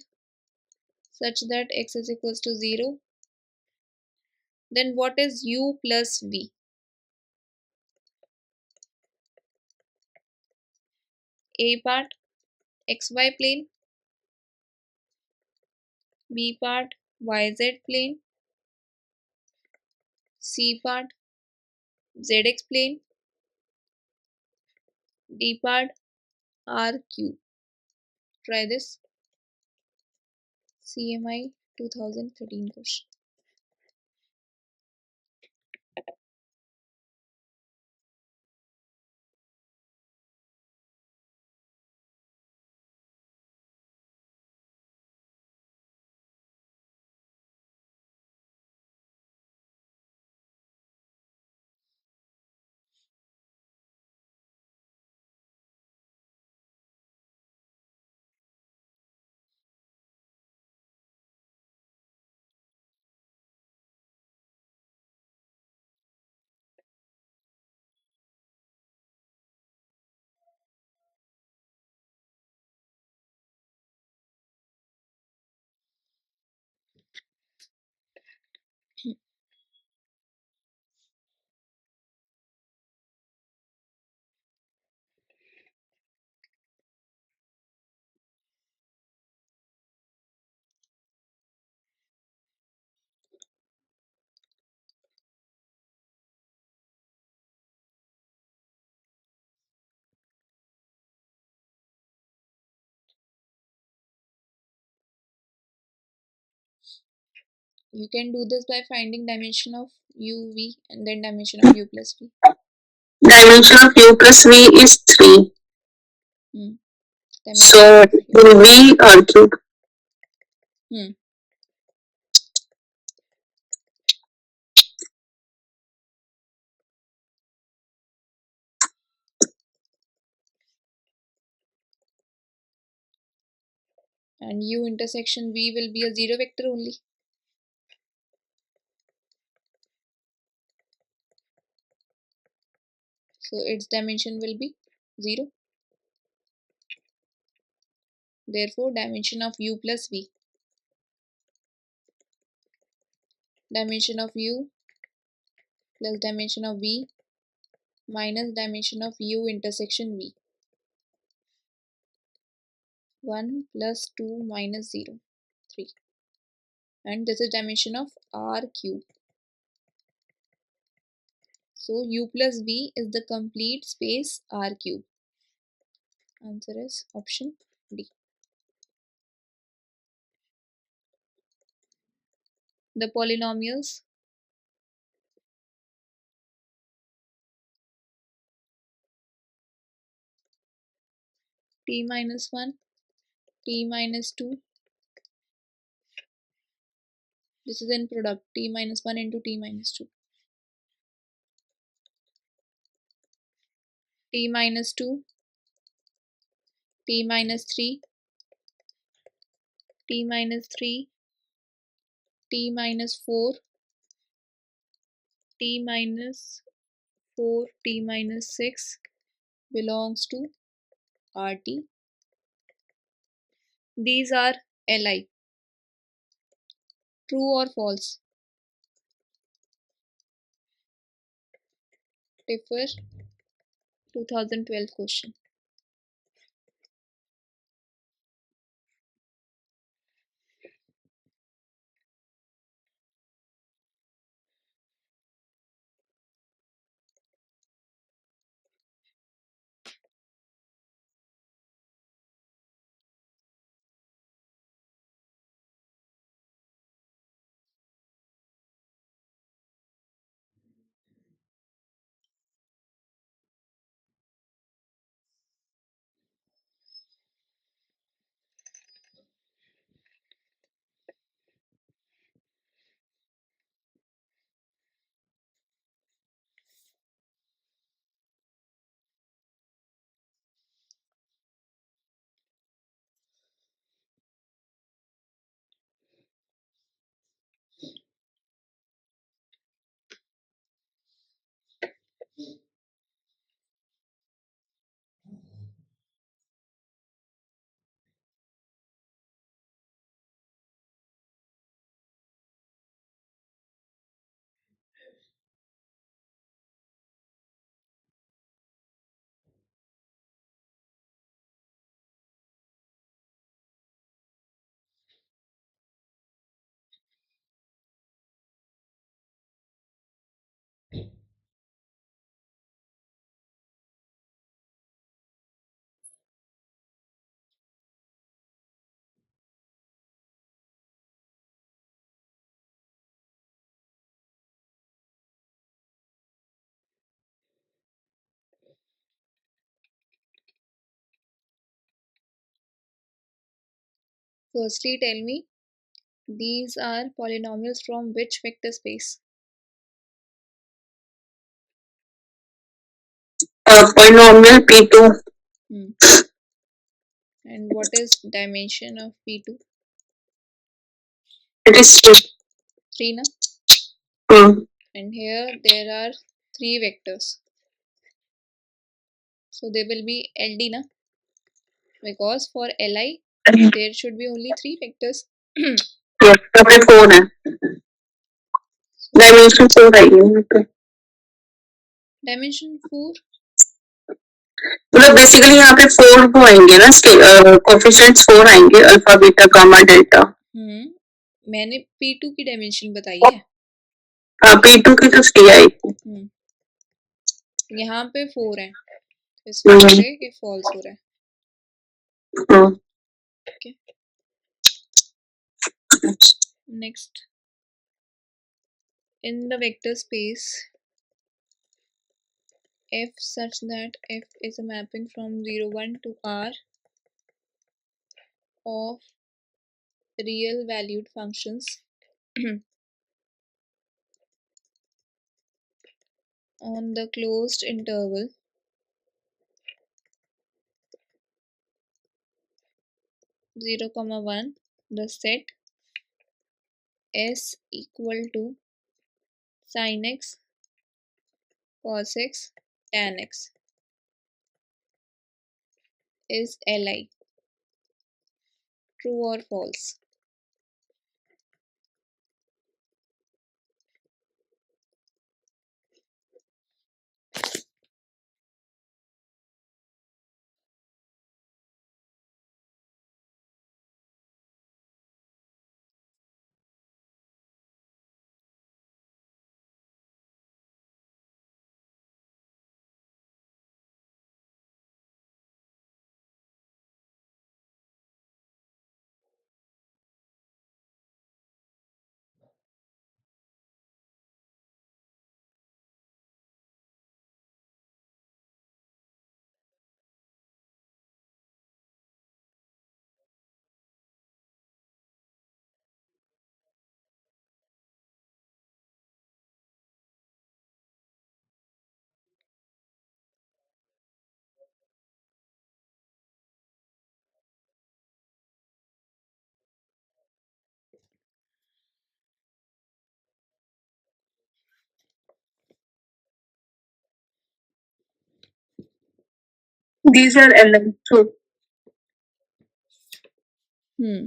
such that X is equals to 0. Then what is U plus V? A part XY plane, B part YZ plane, C part ZX plane, D part RQ. Try this. CMI 2013 question. You can do this by finding dimension of U, V and then dimension of U plus V. Dimension of U plus V is 3. So it will be R cube. And U intersection V will be a 0 vector only. So its dimension will be 0. Therefore, dimension of U plus V. Dimension of U plus dimension of V minus dimension of U intersection V. 1 plus 2 minus 0, 3. And this is dimension of R cube. So U plus V is the complete space R cube. Answer is option D. The polynomials t minus 1, t minus 2. This is in product t minus 1 into t minus 2. T minus 2, t minus 3, t minus 3, t minus 4, t minus 4, t minus 6 belongs to RT. These are Li. True or false? Differ 2012 question. Firstly, tell me, these are polynomials from which vector space? Polynomial P2. Hmm. And what is dimension of P2? It is 3. 3, na? Hmm. And here there are 3 vectors. So they will be LD, na? Because for Li, there should be only 3 vectors. Yes, यहाँ पे 4 है. Dimension 4 आएगी यहाँ पे. Dimension 4. मतलब basically यहाँ पे 4 वो आएंगे ना, कोफिशिएंट्स 4 आएंगे, अल्फा बीटा गामा डेल्टा. मैंने P2 की डायमेंशन बताई है. हाँ, P2 की तो 3 आएगी. यहाँ पे 4 है, तो इसमें बोले कि फॉल्स हो रहा है. Okay. Next, in the vector space f such that f is a mapping from 0 1 to R of real valued functions on the closed interval 0 comma 1, the set S equal to sin x, cos x, tan x is Li. True or false? These are LM. So Hmm.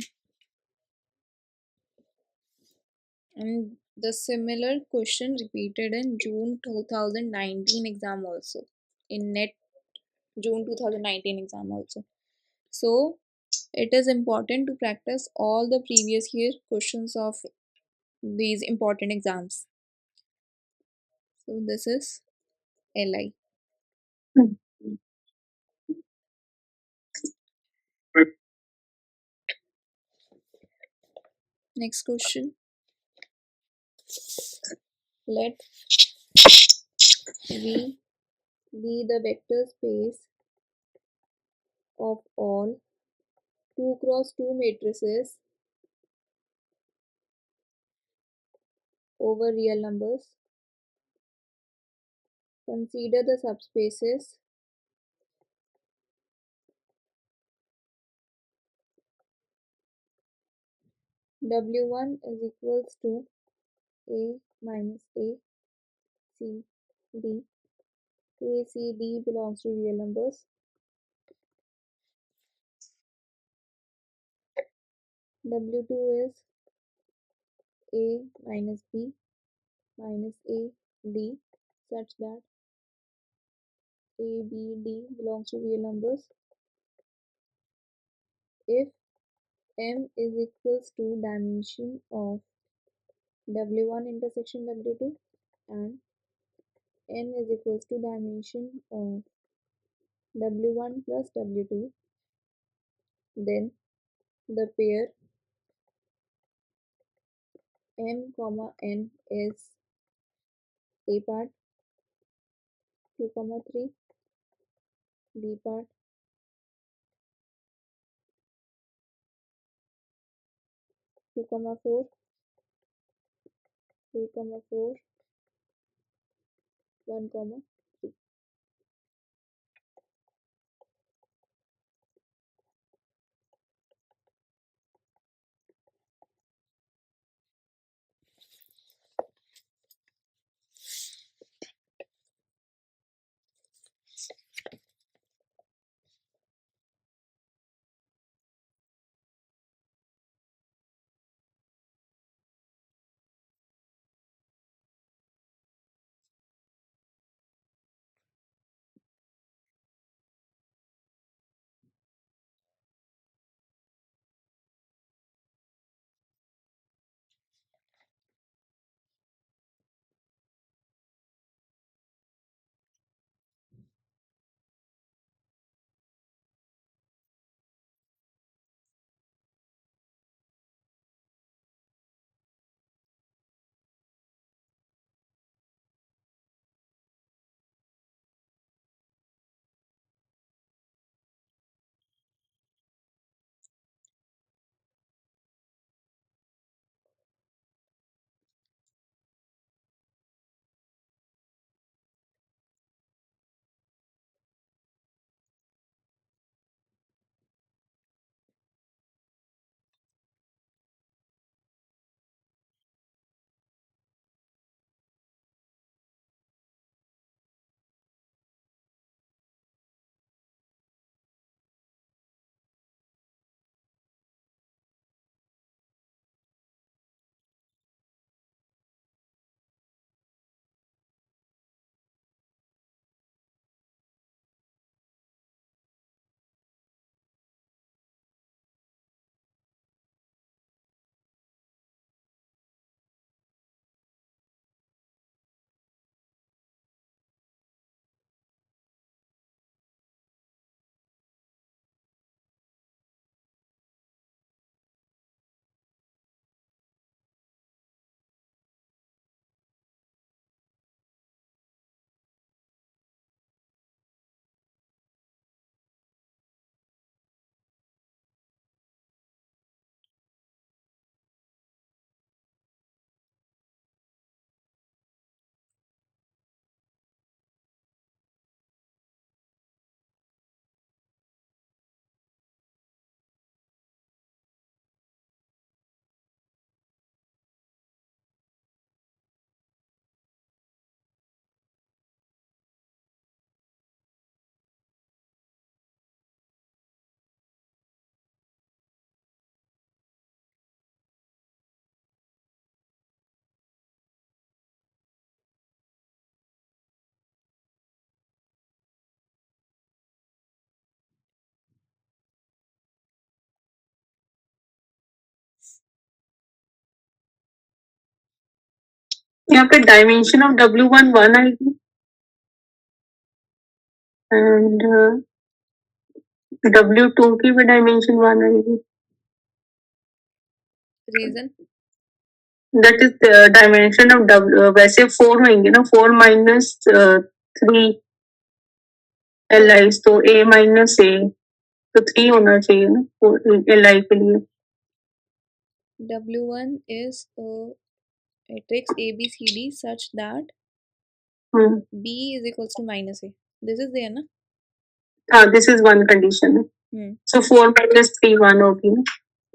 And the similar question repeated in June 2019 exam also. In NET June 2019 exam also. So it is important to practice all the previous year questions of these important exams. So this is LI. Next question. Let V be the vector space of all 2 cross 2 matrices over real numbers. Consider the subspaces W1 is equals to A minus A, C, D. A, C, D belongs to real numbers. W2 is A minus B minus A, D such that A, B, D belongs to real numbers. If M is equals to dimension of W1 intersection W2 and N is equals to dimension of W1 plus W2, then the pair M comma N is A part 2 comma 3, B part 2 comma 4, 3 comma 4, 1 comma 3. यहाँ पे dimension of W1 आएगी and W2 की भी dimension 1 आएगी. Reason that is dimension of W. वैसे 4 होंगे ना, 4 minus 3 LI, तो A माइनस A, तो 3 होना चाहिए ना LI के लिए. W1 is a matrix ABCD such that B is equals to minus A. This is there ना. हाँ, दिस इज वन कंडीशन है. सो 4 माइनस 3 1 होगी ना.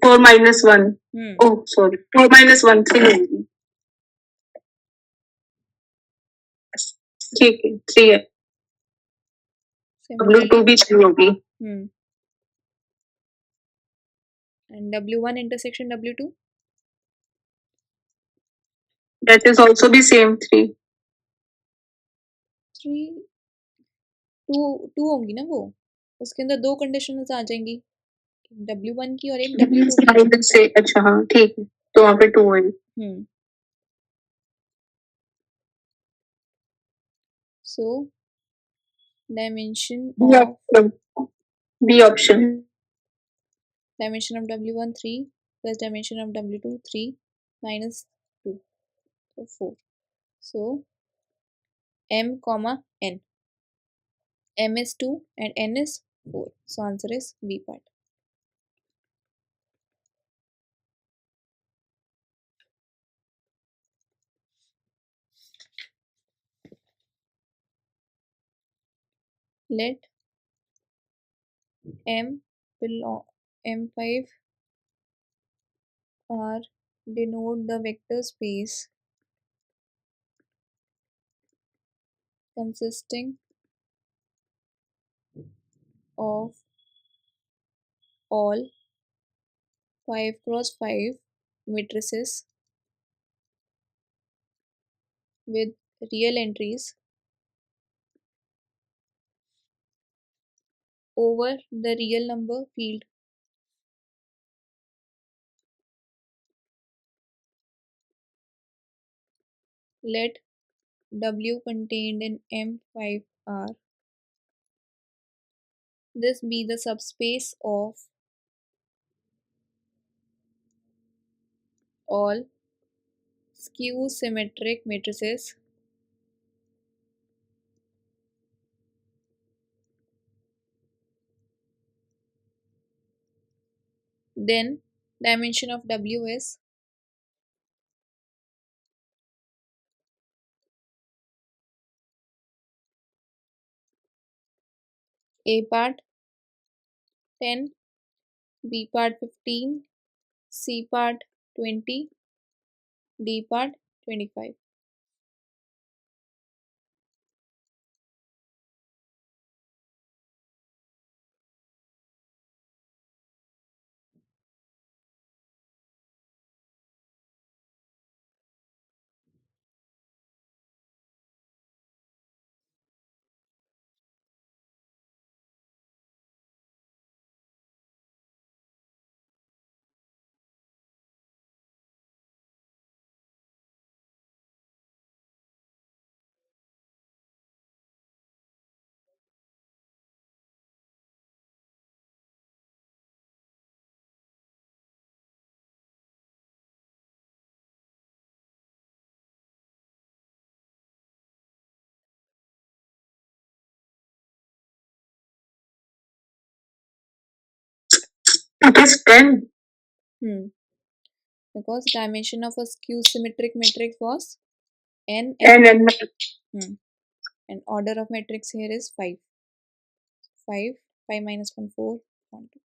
4 माइनस 1, ओह सॉरी, 4 माइनस 1 3 होगी. ठीक है, 3 है. W2 भी 3 होगी. And W1 intersection W2, that is also भी सेम 3. 2 होंगी ना वो. उसके अंदर 2 कंडीशंस आ जाएंगी, W1 की और एक W2 की. से अच्छा हाँ ठीक है, तो वहाँ पे 2 है. So dimension B option. Dimension of W1 3 plus dimension of W2 3 minus 2, so 4. So M comma N. M is 2 and N is 4. So answer is B part. Let M belong M5 R denote the vector space consisting of all 5 cross 5 matrices with real entries over the real number field. Let W contained in M5R this be the subspace of all skew symmetric matrices then dimension of W is A part 10, B part 15, C part 20, D part 25. It is 10. Because dimension of a skew symmetric matrix was n and order of matrix here is 5. 5 minus 1 4 1 2.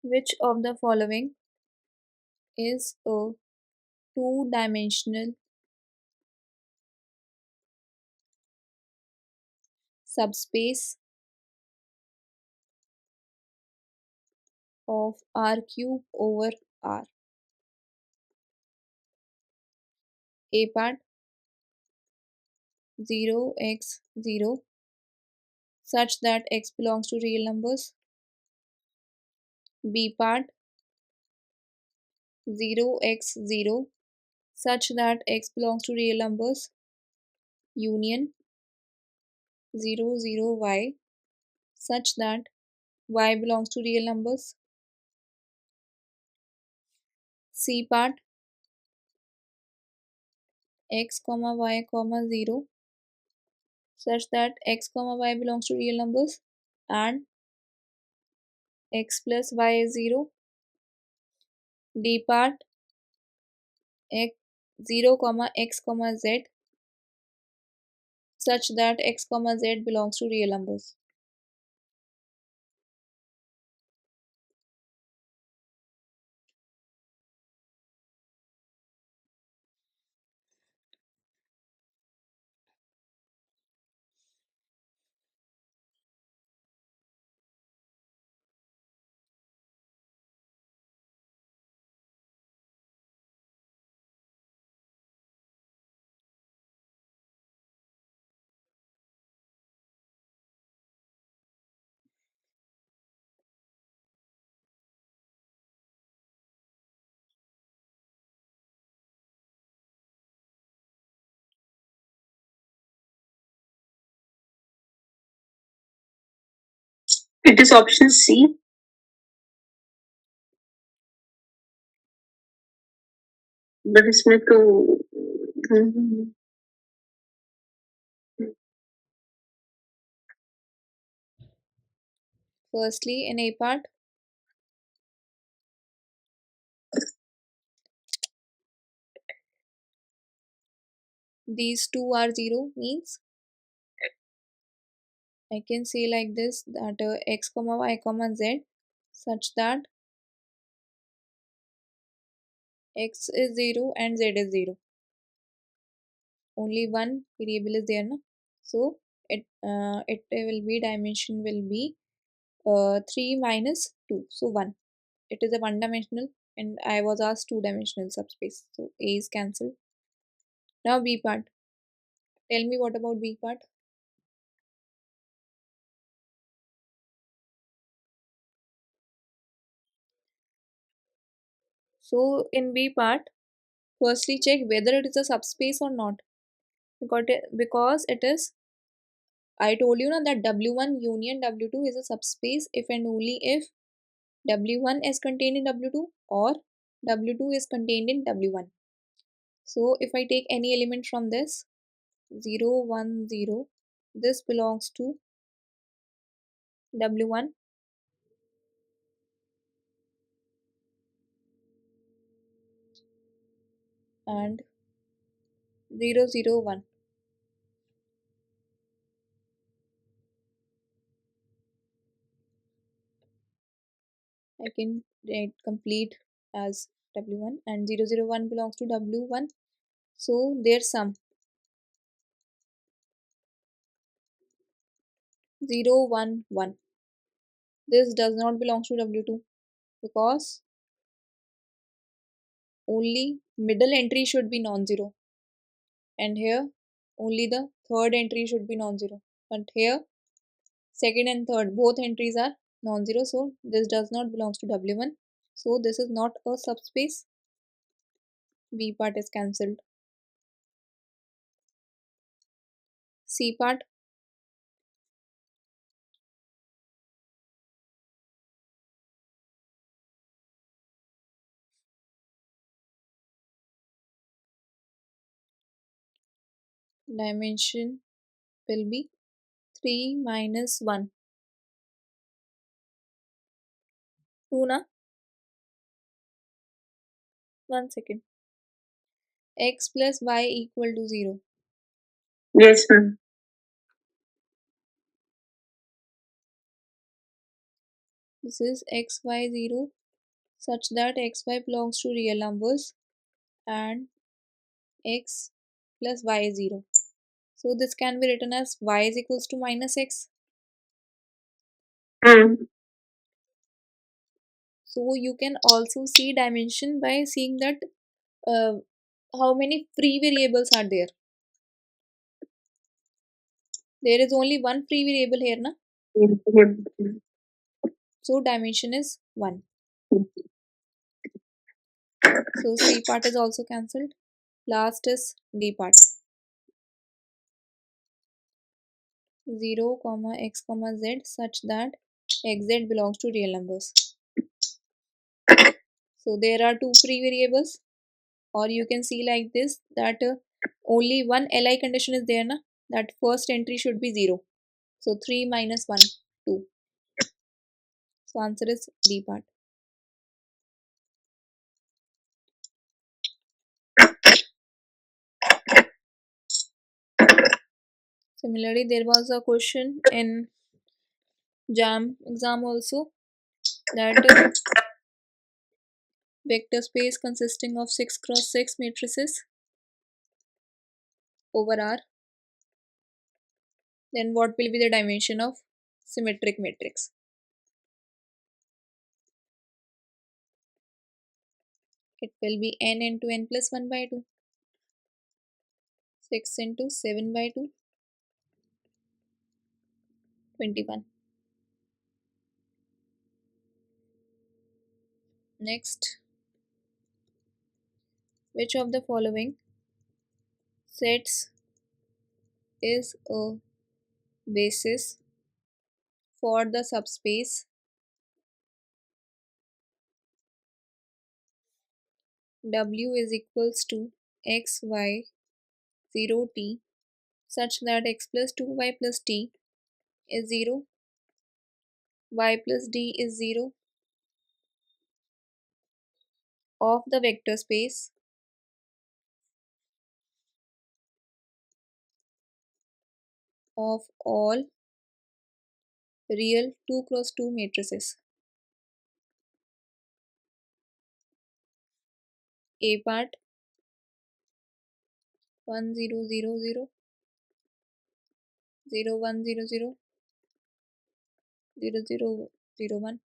Which of the following is a two-dimensional subspace of R cube over R? A part 0 x 0, such that x belongs to real numbers. B part 0x0 such that x belongs to real numbers. Union 0 0 y such that y belongs to real numbers. C part x comma y comma 0 such that x comma y belongs to real numbers and x plus y is 0. D part x 0 comma x comma z such that x comma z belongs to real numbers. It is option C. But इसमें तो Firstly, in A part, these two are 0 means I can say like this that x comma y comma z such that x is 0 and z is 0. Only one variable is there, no? So it will be dimension will be 3 minus 2, so 1. It is a one dimensional and I was asked two dimensional subspace, so A is cancelled. Now B part. Tell me what about B part? So in B part, firstly check whether it is a subspace or not, because it is, I told you now that W1 union W2 is a subspace if and only if W1 is contained in W2 or W2 is contained in W1. So if I take any element from this 0 1 0, this belongs to W1 and 0 0 1. I can write complete as W1 and 0 0 1 belongs to W1. So their sum 0 1 1. This does not belong to W2 because only middle entry should be non-zero, and here only the third entry should be non-zero, but here second and third both entries are non-zero, so this does not belong to W1, so this is not a subspace. B part is cancelled. C part, dimension will be 3 minus 1. 2 na? 1 second. X plus y equal to 0. Yes, ma'am. This is xy0 such that xy belongs to real numbers and x plus y is 0. So this can be written as y is equals to minus x. So you can also see dimension by seeing that uh, how many free variables are there. There is only one free variable here, na? So dimension is 1. So C part is also cancelled. Last is D part. 0, x, z such that xz belongs to real numbers. So there are two free variables, or you can see like this, that only one li condition is there, na? That first entry should be 0. So 3 minus 1, 2. So answer is D part. Similarly, there was a question in JAM exam also, that vector space consisting of 6 cross 6 matrices over R, then what will be the dimension of symmetric matrix? It will be n into n plus 1 by 2. 6 into 7 by 2, 21. Next, which of the following sets is a basis for the subspace W is equals to x, y, 0, t, such that x plus 2y plus t is 0, y plus d is 0, of the vector space of all real 2 cross 2 matrices? A part 1 0 0 0, 0 1 0 0, 0 0 0 1.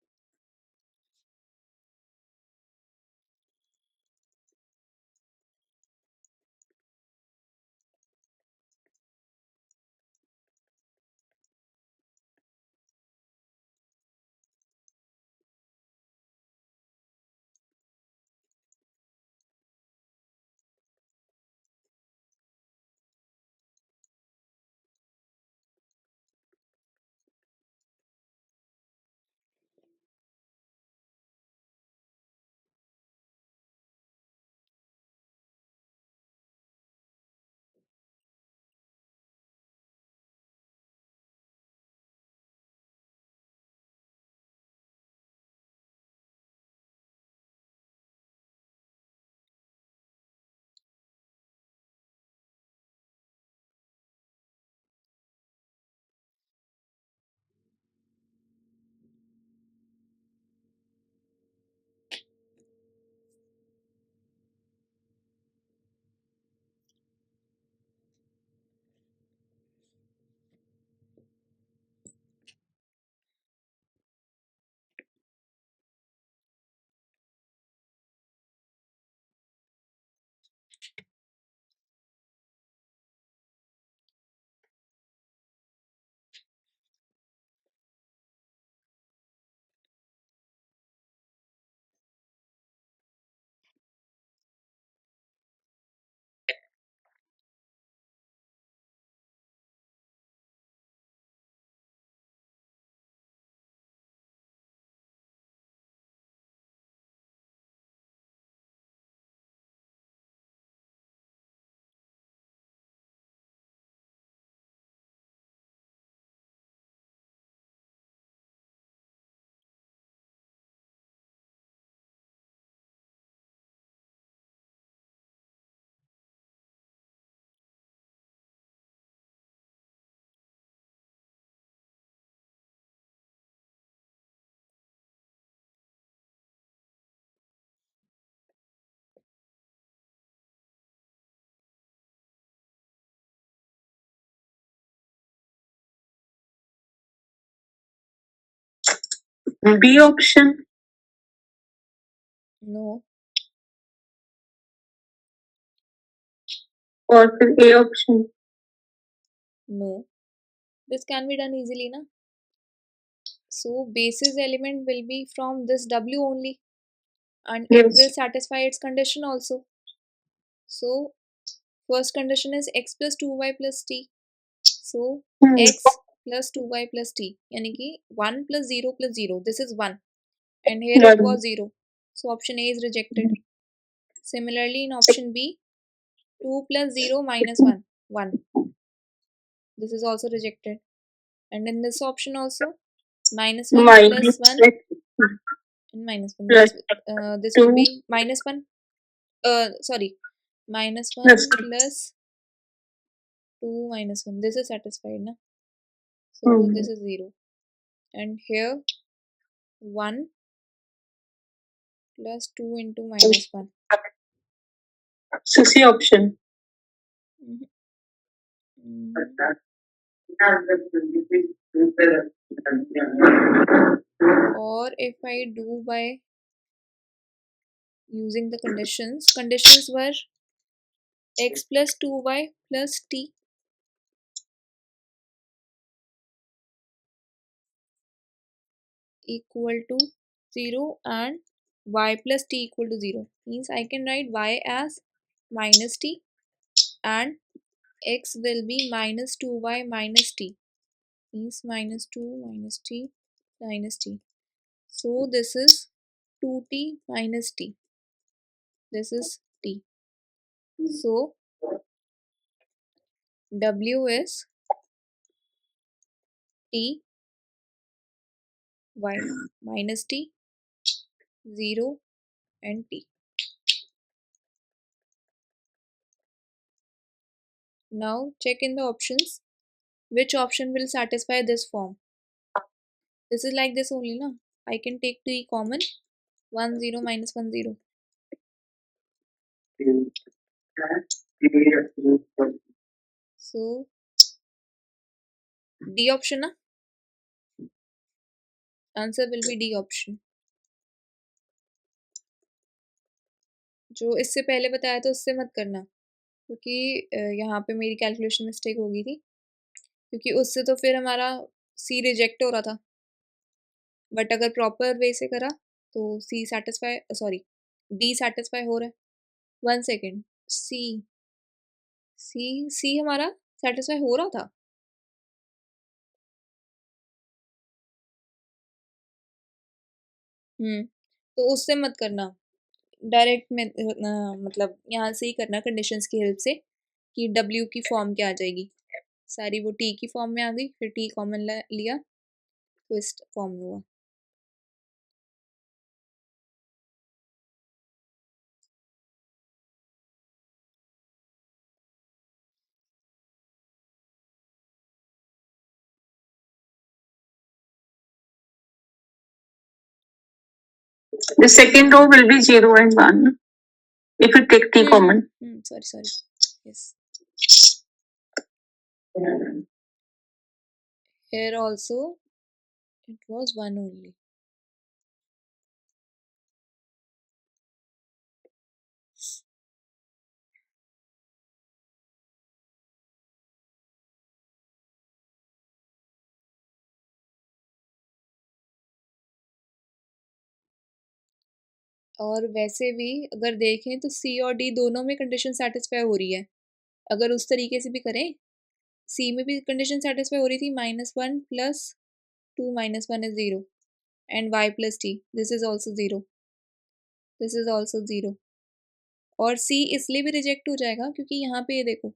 B option No, or A option? no. This can be done easily, na? So basis element will be from this W only, and it Yes. will satisfy its condition also. So first condition is x plus 2y plus t. So x plus 2y plus t, यानी कि 1 plus 0 plus 0, this is 1, and here it was 0. So option A is rejected. Similarly in option B, 2 plus 0 minus 1, 1. This is also rejected. And in this option also, minus 1 plus Minus 1 and minus 1. plus This will 2 be minus 1. Sorry, minus plus 1 plus 2 minus 1. This is satisfied, na? So hmm, this is 0. And here 1 plus 2 into minus 1. so C option. Mhm. Or if I do by using the conditions were x plus 2y plus t equal to 0 and y plus t equal to 0. Means I can write y as minus t and x will be minus 2y minus t. Means minus 2 minus t minus t. So this is 2t minus t. This is t. So w is t y minus t 0 and t. Now check in the options which option will satisfy this form. This is like this only, na? I can take t common, 1 0 minus 1 0. So D option, na? Answer will be D option. जो इससे पहले बताया था उससे मत करना, क्योंकि यहाँ पे मेरी कैलकुलेशन मिस्टेक हो गई थी, क्योंकि उससे तो फिर हमारा सी रिजेक्ट हो रहा था, बट अगर प्रॉपर वे से करा तो सी सेटिस्फाई, सॉरी डी सेटिस्फाई हो रहा है. 1 सेकेंड. सी सी सी हमारा सेटिस्फाई हो रहा था. तो उससे मत करना, डायरेक्ट में मतलब यहाँ से ही करना कंडीशंस की हेल्प से कि W की फॉर्म क्या आ जाएगी. सारी वो T की फॉर्म में आ गई, फिर T कॉमन लिया तो इस फॉर्म में हुआ. The second row will be 0 and 1 if you take t common. Sorry. Yes. Here also it was 1 only. और वैसे भी अगर देखें तो C और D दोनों में कंडीशन सेटिस्फाई हो रही है. अगर उस तरीके से भी करें, C में भी कंडीशन सेटिस्फाई हो रही थी, -1 plus 2 minus 1 is 0 and y plus t, this is also 0, this is also 0. और C इसलिए भी रिजेक्ट हो जाएगा क्योंकि यहाँ पे ये देखो,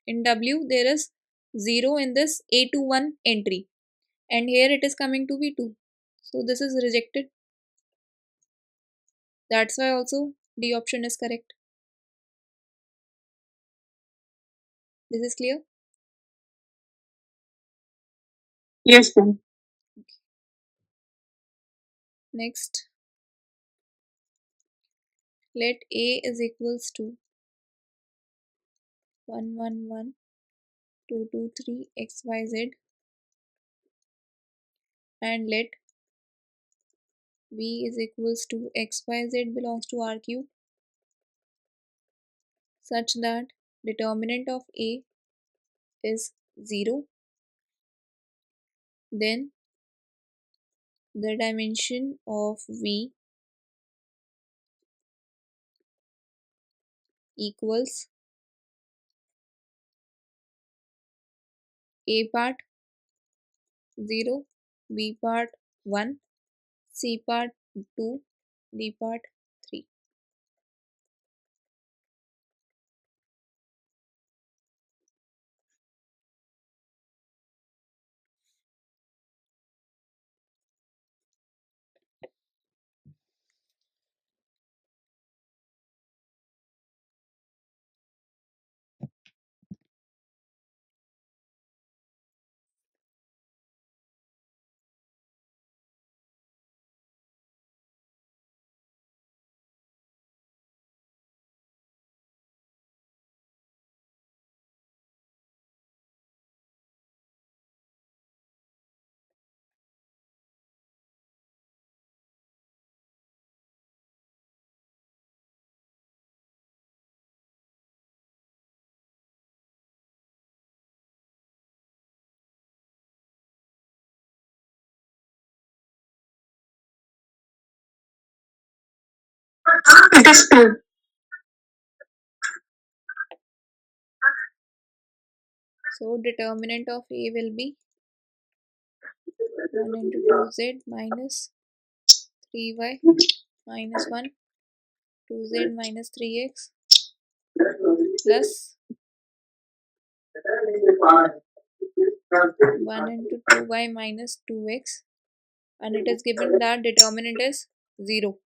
in W there is 0 in this A21 entry and here it is coming to be 2, so this is rejected. That's why also D option is correct. This is clear? Yes, ma'am. Next, let A is equals to 1 1 1 2 2 3 x y z and let B is equals to x y z belongs to R cube such that determinant of A is 0, then the dimension of V equals A part 0, B part 1, C part 2, D part 3. It is 2. So determinant of A will be 1 into 2z minus 3y minus 1, 2z minus 3x plus 1 into 2y minus 2x, and it is given that determinant is 0.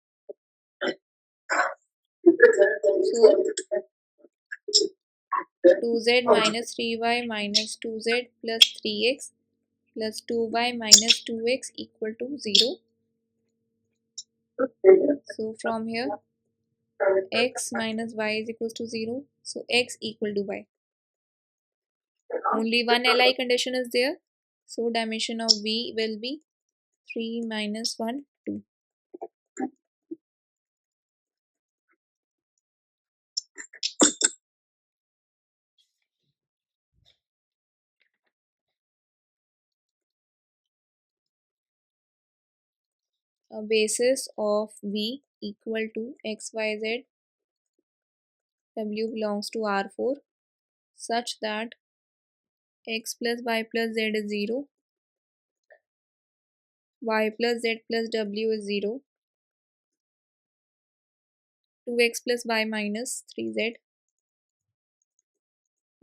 So 2z minus 3y minus 2z plus 3x plus 2y minus 2x equal to 0. So from here x minus y is equals to 0. So x equal to y. Only one Li condition is there. So dimension of V will be 3 minus 1, 2. A basis of V equal to x, y, z, W belongs to R4 such that x plus y plus z is 0, y plus z plus w is 0, 2x plus y minus 3z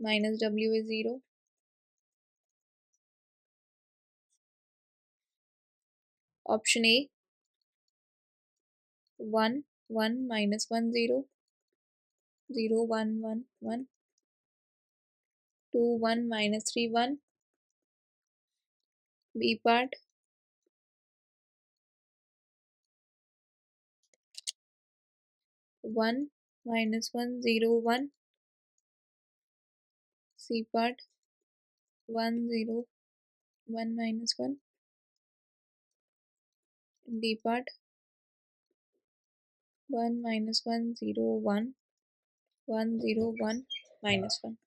minus w is 0. Option A 1, 1 minus 1, 0, 0, 1, 1, 1, 2, 1 minus 3, 1. B part 1 minus 1, 0, 1. C part 1, 0, 1 minus 1. D part 1 minus 1, 0, 1, 1, 0, 1 minus 1.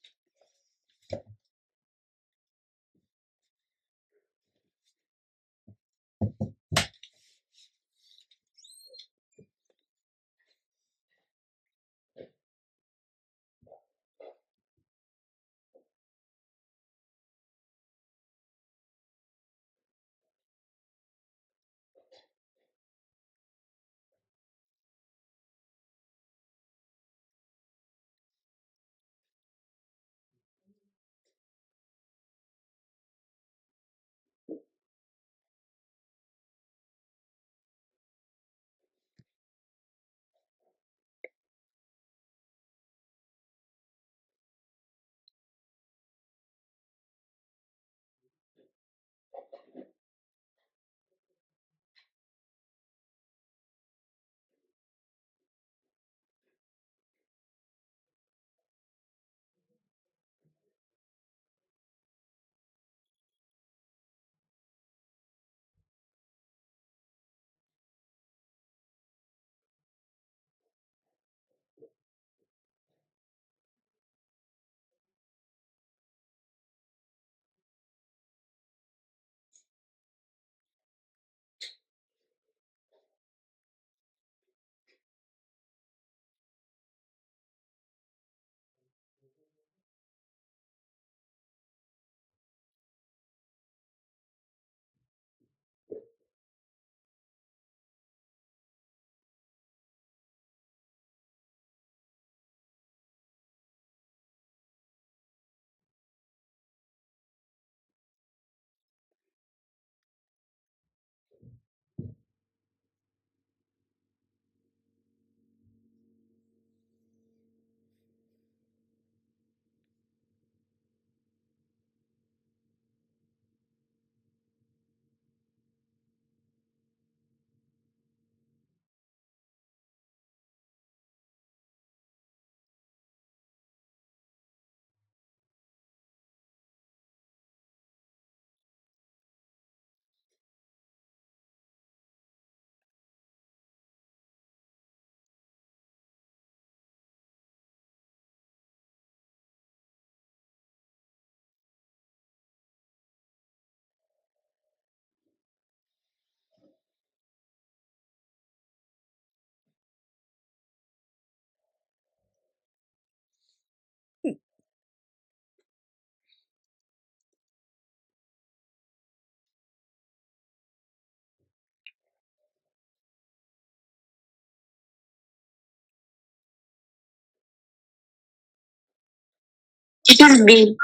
It is B.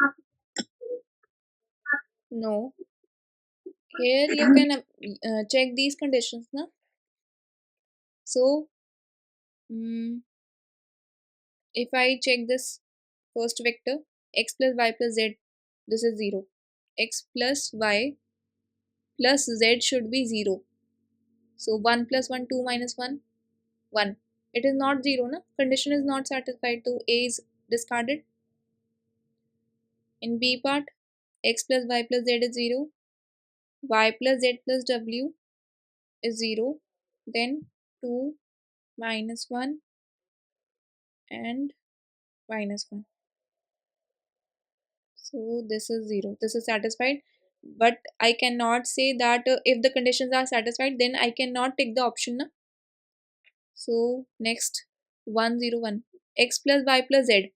No. Here you can check these conditions, na? So, if I check this first vector, x plus y plus z, this is 0. X plus y plus z should be 0. So 1 plus 1, 2 minus 1, 1. It is not 0, na? Condition is not satisfied, so A is discarded. In B part, x plus y plus z is 0. Y plus z plus w is 0. Then 2 minus 1 and minus 1. So this is 0. This is satisfied. But I cannot say that if the conditions are satisfied, then I cannot take the option. Na? So next 1 0 1. X plus y plus z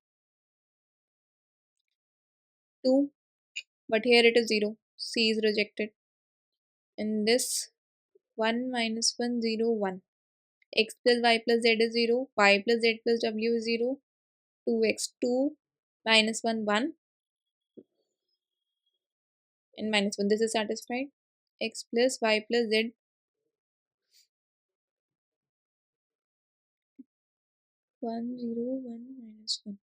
2. But here it is 0. C is rejected. In this 1 minus 1 0 1. X plus y plus z is 0. Y plus z plus w is 0. 2x 2 minus 1 1 and minus 1. This is satisfied. X plus y plus z 1 0 1 minus 1.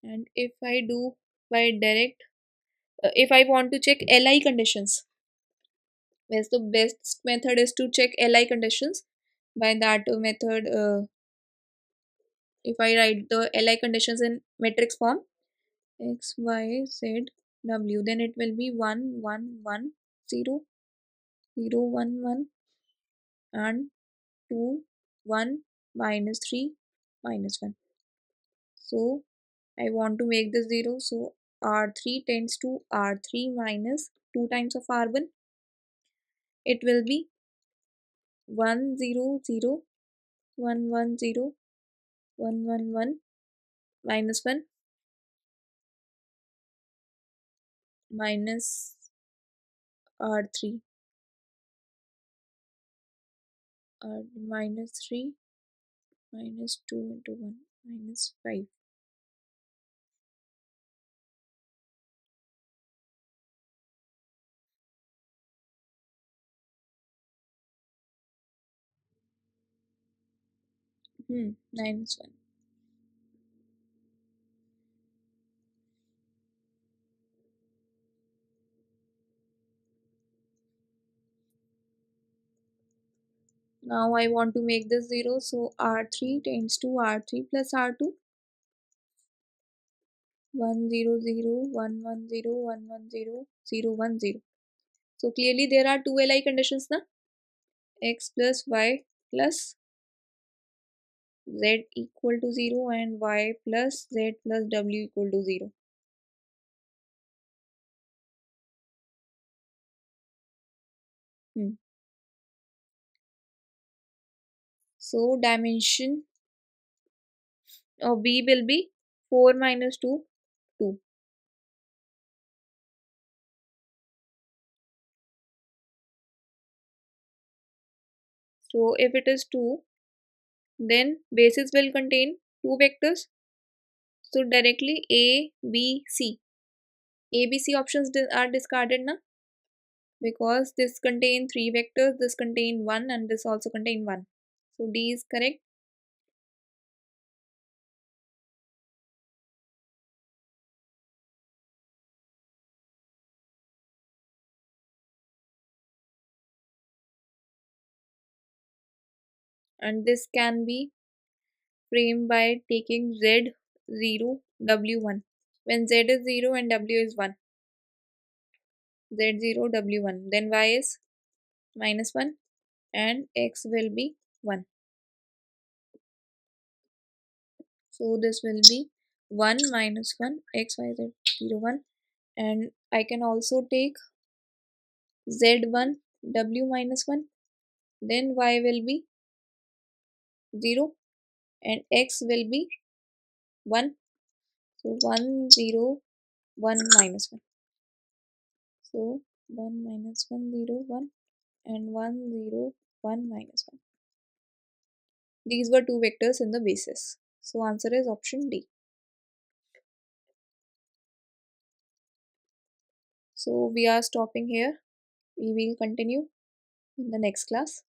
And if I do by direct, if I want to check Li conditions, where's the best method is to check Li conditions. By that method, if I write the Li conditions in matrix form, x y z w, then it will be 1 1 1 0 0 1 1 and 2 1 minus 3 minus 1. So I want to make this 0, so R3 tends to R3 minus 2 times of R1. It will be 1 0 0 1 1 0 1 1 1 minus 1 minus R3 R minus 3 minus 2 into 1 minus 5. Minus 1. Now I want to make this 0, so R3 tends to R3 plus R2. 1 0 0 1 1 0 1 1 0 0 1 0. So clearly there are two Li conditions na? X plus y plus z equal to 0 and y plus z plus w equal to 0. So dimension of B will be 4 minus 2, 2. So if it is 2, then basis will contain two vectors. So directly A, B, C. A, B, C options are discarded na? Because this contain 3 vectors, this contain 1 and this also contain 1. So D is correct. And this can be framed by taking Z 0, W 1. When Z is 0 and W is 1. Z 0, W 1. Then Y is minus 1 and X will be 1. So this will be 1 minus 1 X, Y, Z 0, 1. And I can also take Z1, W minus 1. Then Y will be 0 and X will be 1. So 1 0 1 minus 1. So 1 minus 1 0 1 and 1 0 1 minus 1. These were two vectors in the basis. So answer is option D. So we are stopping here. We will continue in the next class.